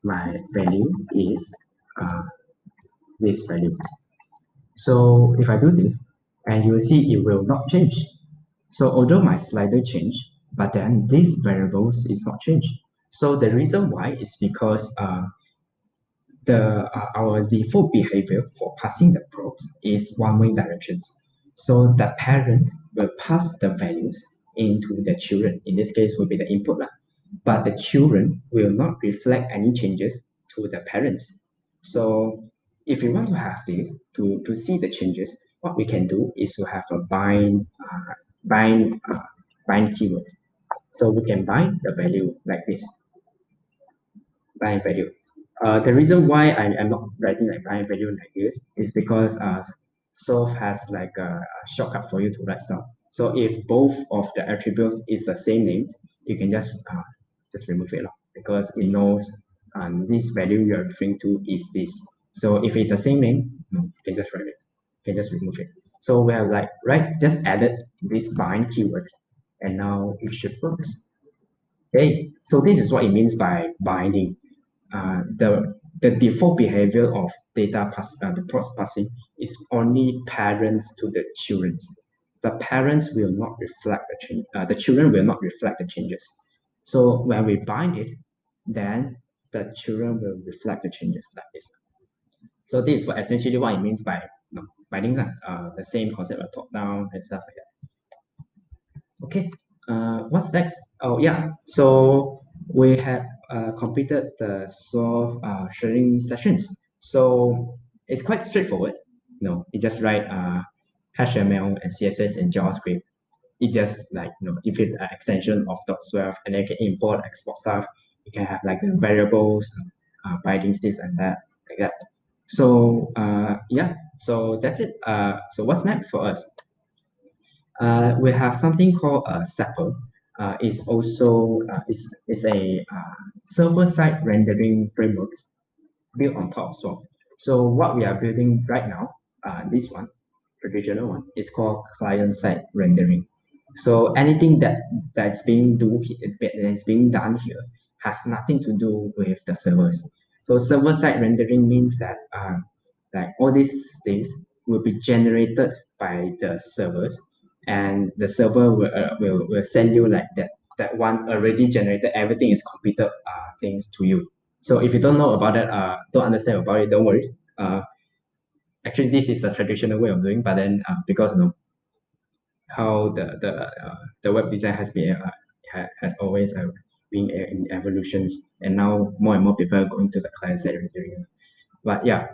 my value is uh, this value. So if I do this, and you will see it will not change. So although my slider changed, but then these variables is not changed. So the reason why is because our default behavior for passing the probes is one-way directions. So the parent will pass the values into the children. In this case, will be the input, but the children will not reflect any changes to the parents. So if we want to have this to see the changes, what we can do is to have a bind bind keyword. So we can bind the value like this. Bind value. The reason why I'm not writing like bind value like this is because Solve has like a shortcut for you to write stuff. So if both of the attributes is the same names, you can just remove it because it knows this value you're referring to is this. So if it's the same name, no, you can just write it. You can just remove it. So we have like just added this bind keyword, and now it should work. Okay, so this is what it means by binding. The default behavior of the props passing is only parents to the children. The parents will not reflect the change. The children will not reflect the changes. So when we bind it, then the children will reflect the changes like this. So this is what essentially what it means by binding, the same concept of top down and stuff like that. Okay, what's next? Oh yeah, so we have completed the solve sharing sessions. So it's quite straightforward. No, you just write HTML and CSS and JavaScript. It just like if it's an extension of .12 and then you can import, export stuff. You can have like the variables, bindings, this and that, like that. So yeah, so that's it. So what's next for us? We have something called a sepal. is also it's a server-side rendering framework built on top of Svelte. So what we are building right now, this one, traditional one, is called client-side rendering. So anything that's being done here has nothing to do with the servers. So server-side rendering means that like all these things will be generated by the servers, and the server will send you like that one already generated everything is completed things to you. So if you don't know about it, don't understand about it, don't worry. Uh, Actually, this is the traditional way of doing, but then because how the web design has been has always been in evolutions, and now more and more people are going to the client side rendering. But yeah,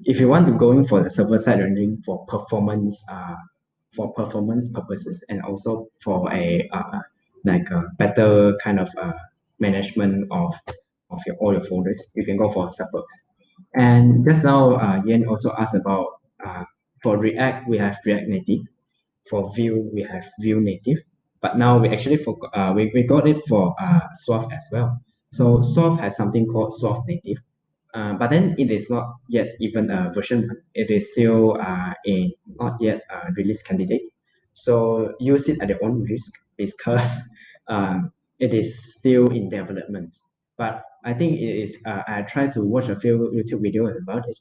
if you want to go in for the server side rendering for performance purposes, and also for a like a better kind of management of your all your folders, you can go for suburbs. And just now, Yen also asked about for React, we have React Native. For Vue, we have Vue Native. But now we got it for Swift as well. So Swift has something called Swift Native, but then it is not yet even a version 1. It is still a not yet release candidate. So use it at your own risk because it is still in development. But I think it is. I tried to watch a few YouTube videos about it.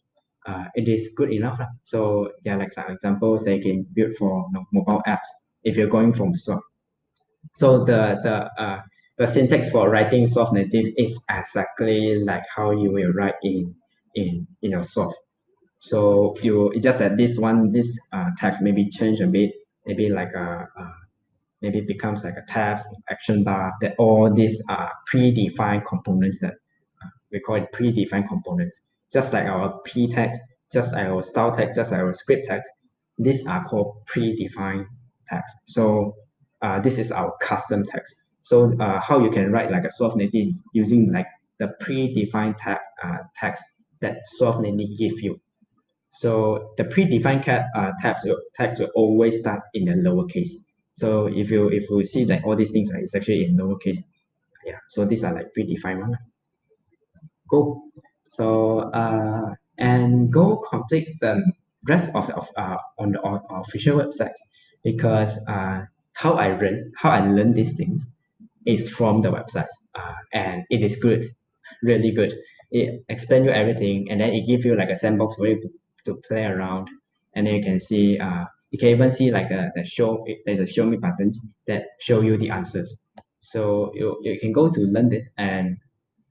It is good enough. So there are like some examples they can build for mobile apps if you're going from soft. So the syntax for writing soft native is exactly like how you will write in your soft. So it's just that this text maybe change a bit, maybe like maybe becomes like a tabs, action bar, that all these are predefined components that we call it predefined components. Just like our p text, just like our style text, just like our script text, these are called predefined text. So this is our custom text. So how you can write like a soft native is using like the predefined text that soft native give you. So the predefined text will always start in the lowercase. So if you see like all these things, right, it's actually in lowercase. Yeah. So these are like predefined one. Go. So and go complete the rest of on the official website, because how I learn these things is from the website, and it is good, really good. It explain you everything, and then it give you like a sandbox for you to play around, and then you can see you can even see like the show. There's a show me buttons that show you the answers. So you can go to learn it, and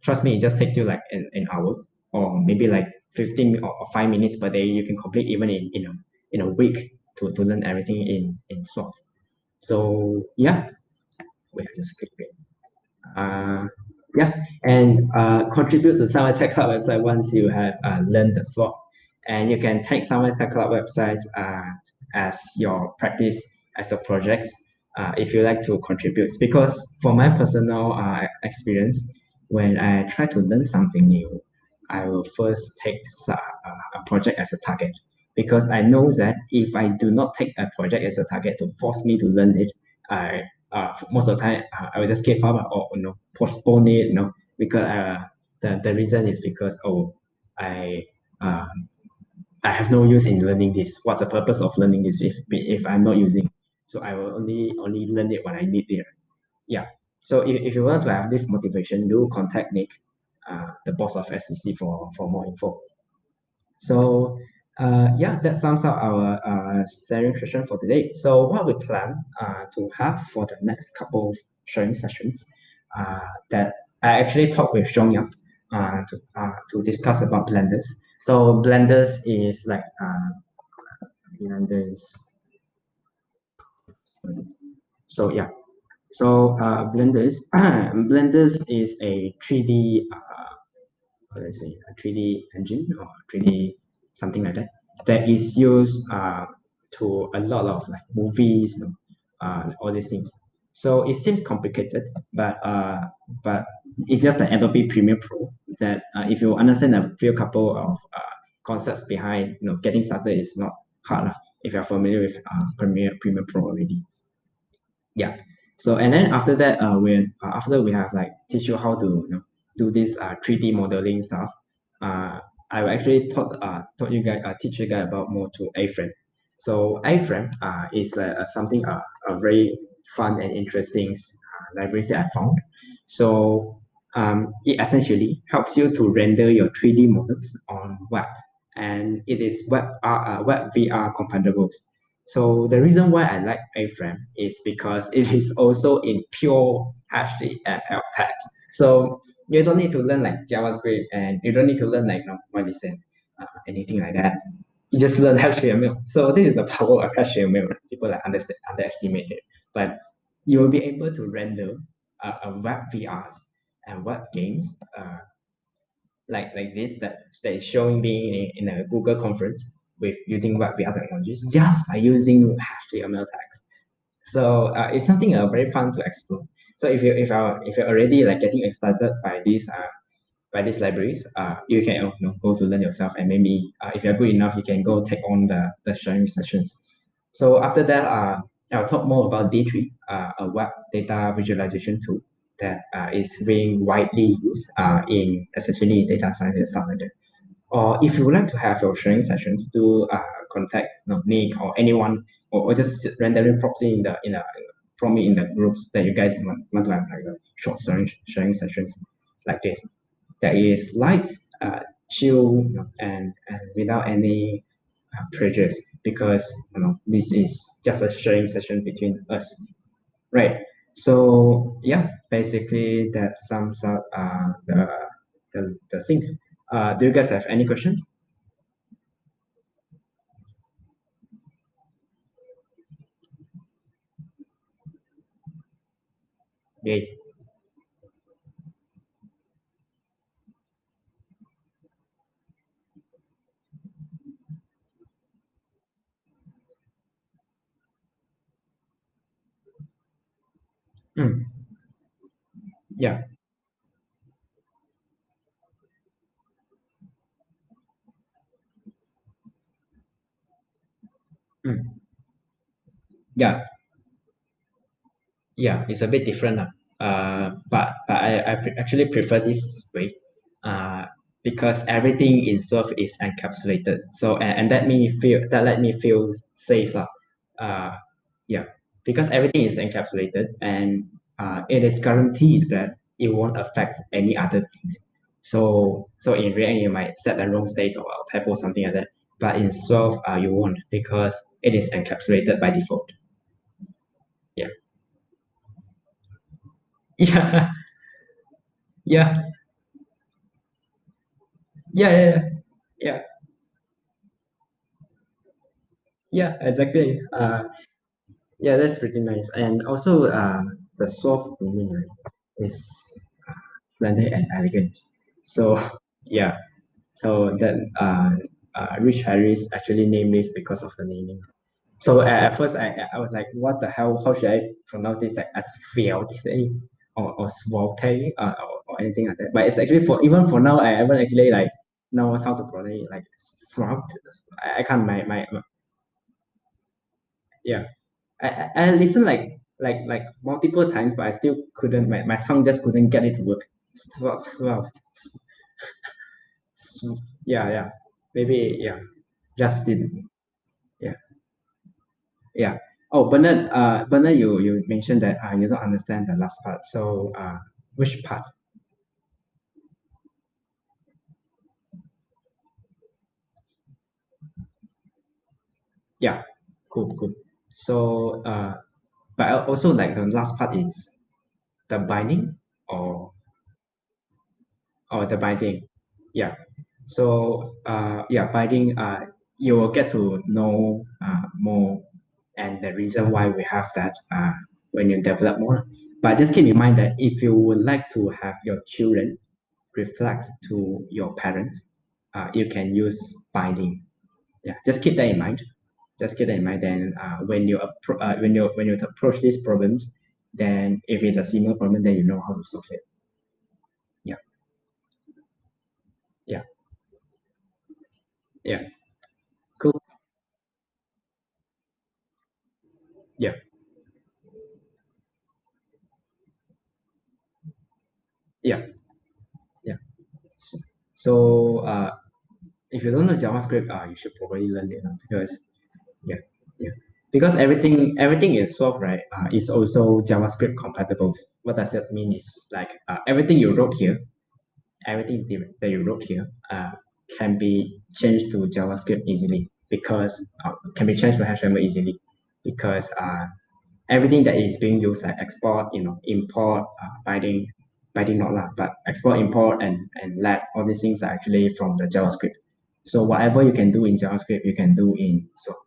trust me, it just takes you like an hour, or maybe like 15 or 5 minutes per day. You can complete even in a week to learn everything in SWOT. So yeah, we have just click it. Uh, yeah, and contribute to Summer Tech Club website once you have learned the SWOT. And you can take Summer Tech Club website as your practice, as your projects, if you like to contribute. Because for my personal experience, when I try to learn something new, I will first take a project as a target. Because I know that if I do not take a project as a target to force me to learn it, I most of the time I will just give up, or postpone it, because the reason is because I uh, I have no use in learning this. What's the purpose of learning this if I'm not using? So I will only learn it when I need it. Yeah. So if you want to have this motivation, do contact Nick, the boss of SEC, for more info. So yeah, that sums up our sharing session for today. So what we plan to have for the next couple of sharing sessions, that I actually talked with Xiong Yang to discuss about blenders. So blenders is like blenders. So yeah, so blenders blenders is a 3D how do I say, a 3D engine or 3D something like that, that is used to a lot of like movies, all these things. So it seems complicated, but it's just the Adobe Premiere Pro that if you understand a few couple of concepts behind, getting started is not hard if you're familiar with Premiere Pro already. Yeah. So and then after that, when after we have like teach you how to do this 3D modeling stuff, I will actually taught you guys teach you guys about more to A-frame. So A-frame is something a very fun and interesting library that I found. So it essentially helps you to render your 3D models on web, and it is web VR compatible. So the reason why I like A-frame is because it is also in pure HTML text. So you don't need to learn like JavaScript, and you don't need to learn like what is it, anything like that. You just learn HTML. So this is the power of HTML. People like underestimate it, but you will be able to render a web VRs and web games like this that is showing me in a Google conference with using web VR technologies just by using HTML tags. So it's something very fun to explore. So if you're already like getting excited by these libraries, you can go to learn yourself, and maybe if you're good enough, you can go take on the sharing sessions. So after that, I'll talk more about D3, a web data visualization tool that is being widely used in essentially data science and stuff like that. Or if you would like to have your sharing sessions, do contact Nick or anyone, or just randomly proxy prompt me in the groups that you guys want to have like a short sharing sessions like this. That is light, chill, and without any pressures, because this is just a sharing session between us, right? So yeah, basically that sums up the things. Do you guys have any questions? Yay. Mm, yeah. Mm, yeah. Yeah, it's a bit different. But actually prefer this way uh, because everything in Swift is encapsulated. So and that let me feel safe. Uh, yeah, because everything is encapsulated, and it is guaranteed that it won't affect any other things. So in React you might set the wrong state or typo something like that, but in Swift you won't, because it is encapsulated by default. Yeah. Yeah. Yeah. Yeah, yeah, yeah, yeah, yeah, exactly. Yeah, that's pretty nice. And also, the soft meaning, right, is splendid and elegant. So, yeah, so that Rich Harris actually named this because of the naming. So at first, I was like, what the hell? How should I pronounce this? Like as Svelte or Svelte or anything like that. But it's actually for even for now, I haven't actually like knows how to pronounce it like Svelte. I can't yeah. I listened like multiple times, but I still couldn't. My tongue just couldn't get it to work. Swell. Yeah, yeah. Maybe yeah. Just didn't. Yeah, yeah. Oh, Bernard, you mentioned that you don't understand the last part. So which part? Yeah, cool, cool. So but also like the last part is the binding or the binding. Yeah. So yeah, binding. You will get to know more, and the reason why we have that when you develop more. But just keep in mind that if you would like to have your children reflect to your parents, you can use binding. Yeah, just keep that in mind. Just keep that in mind. Then when you approach these problems, then if it's a similar problem, then you know how to solve it. Yeah, yeah, yeah. Cool. Yeah. Yeah, yeah. So, so if you don't know JavaScript, you should probably learn it because yeah, yeah. Because everything is Svelte, right? Is also JavaScript compatible. What does that mean? Is like everything you wrote here, everything that you wrote here, can be changed to JavaScript easily because can be changed to HTML easily because everything that is being used like export, import, binding not lah, but export, import, and let all these things are actually from the JavaScript. So whatever you can do in JavaScript, you can do in Swift,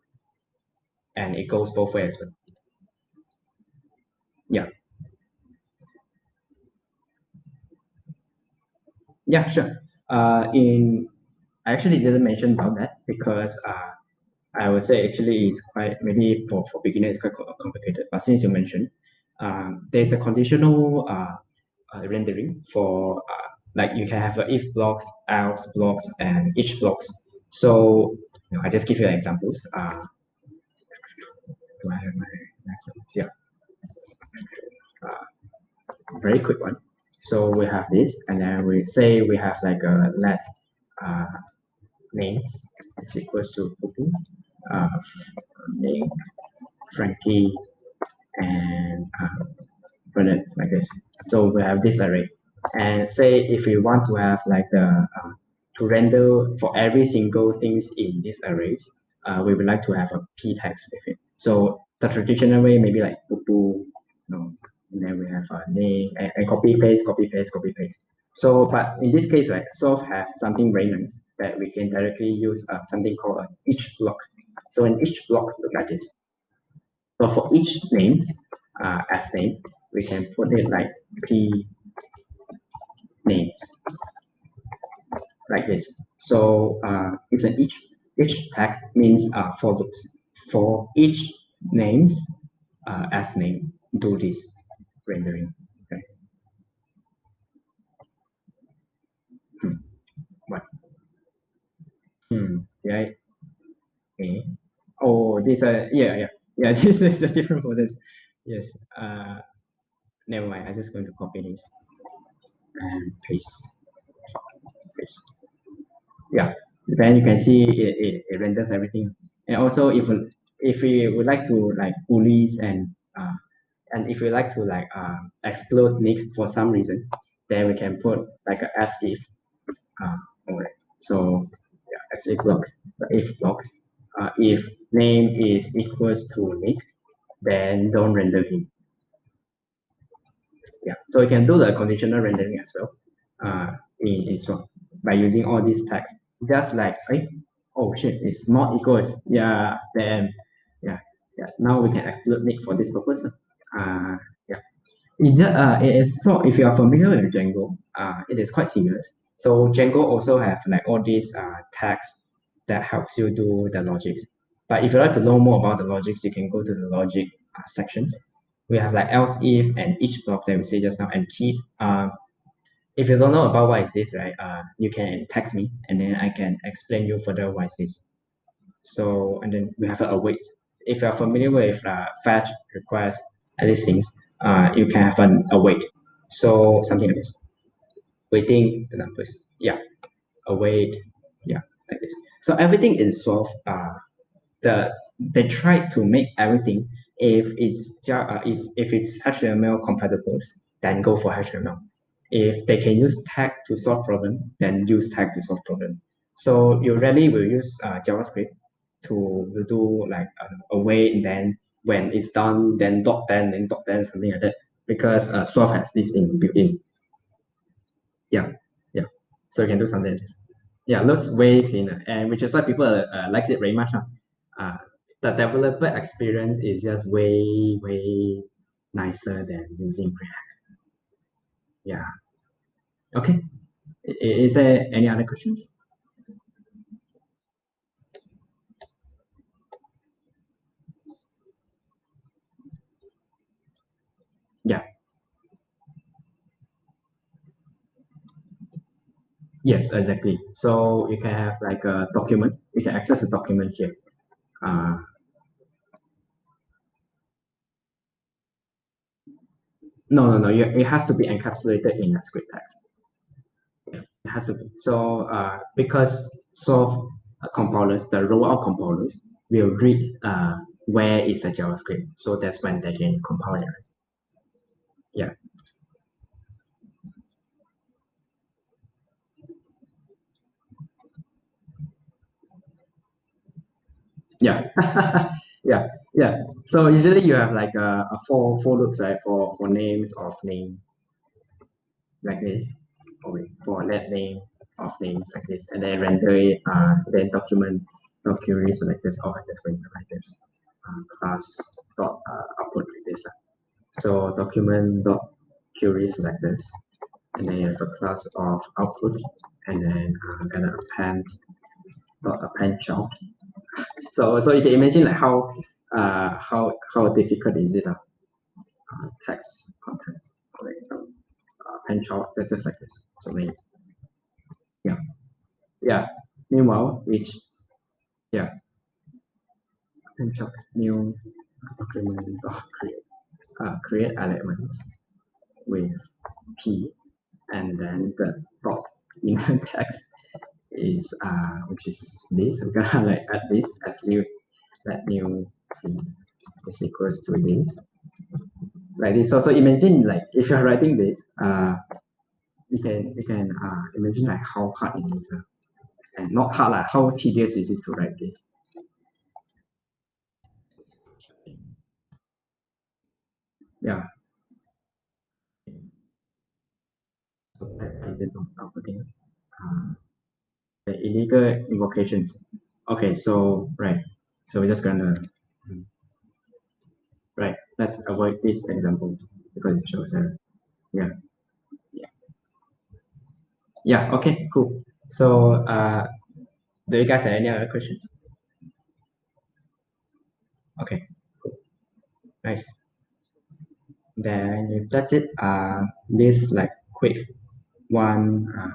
and it goes both ways as well. Yeah, yeah, sure. In I actually didn't mention about that because I would say actually it's quite maybe for beginners it's quite complicated. But since you mentioned, there's a conditional rendering for like you can have if blocks, else blocks, and each blocks. So I just give you examples. Do I have my examples? Yeah, very quick one. So we have this, and then we say we have like a let uh, names is equals to uh, name Frankie and Bernard like this. So we have this array. And say if we want to have like the to render for every single things in these arrays, we would like to have a p text with it. So the traditional way maybe like pupu, and then we have a name and copy paste, copy paste, copy paste. So, but in this case, right, Soft have something very nice that we can directly use something called each block. So in each block look like this. So for each names, as name, we can put it like p names like this. So it's an each tag means for loops. For each names as name, do this rendering. Okay. Hmm. What? Yeah. Okay. Oh, this yeah. This is the different for this. Yes. Never mind. I'm just going to copy this and paste. Yeah, then you can see it renders everything. And also if we would like to like bullies and if we like to like exclude nick for some reason, then we can put like a as if uh, over it. So yeah, as if block, the if blocks. If name is equals to nick, then don't render him. Yeah, so you can do the conditional rendering as well in Swarm by using all these tags. Just like, oh shit, it's not equals. Yeah, then yeah, yeah. Now we can exclude Nick for this purpose. Uh, yeah. It's so if you are familiar with Django, it is quite similar. So Django also have like all these tags that helps you do the logics. But if you like to know more about the logics, you can go to the logic sections. We have like else if and each block that we say just now and keep. If you don't know about what is this, right? You can text me and then I can explain you further what is this. So and then we have a await. If you are familiar with fetch, request, and these things, you can have an await. So something like this, waiting the numbers. Yeah, await. Yeah, like this. So everything is solved. They try to make everything if it's HTML compatible, then go for HTML. If they can use tag to solve problem, then use tag to solve problem. So you rarely will use JavaScript to do like await and then when it's done, then dot then something like that because Swift has this thing built in. Yeah, yeah. So you can do something like this. Yeah, looks way cleaner, and which is why people likes it very much. Uh, the developer experience is just way nicer than using React. Yeah. Okay. Is there any other questions? Yeah. Yes, exactly. So you can have like a document. You can access a document here. Uh, No, no, no. You have to be encapsulated in a script text. It has to be. So because compilers, the rollout compilers will read where is a JavaScript. So that's when they can compile it. Yeah, yeah, yeah, yeah. So usually you have like a four loops, right? For names of name like this, or for let name of names like this, and then render it. Then document like this. Oh, I just going to write this. Class dot output like this. So document dot query like this, and then you have a class of output, and then I'm gonna append child. So you can imagine like how difficult is it? Text context, okay, append child just like this. So many, yeah, yeah. Meanwhile, which yeah, append child new document dot create elements with p, and then the dot in text is which is this. I'm gonna like add this as new that new thing is equals to this. Like this. So imagine like if you're writing this, you can imagine like how hard it is, and not hard like how tedious it is to write this. Yeah. So I did not putting the illegal invocations. Okay, so right. So we're just gonna right. Let's avoid these examples because it shows error. Yeah. Yeah. Okay. Cool. So do you guys have any other questions? Okay. Cool. Nice. Then if that's it, this like quick one uh,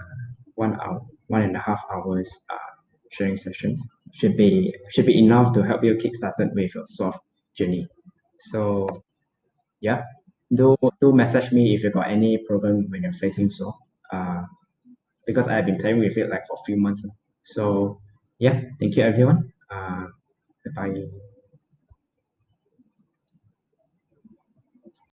1 hour, 1.5 hours sharing sessions should be enough to help you kick started with your soft journey. So yeah, do message me if you got any problem when you're facing soft. Because I've been playing with it like for a few months now. So yeah, thank you everyone. Bye.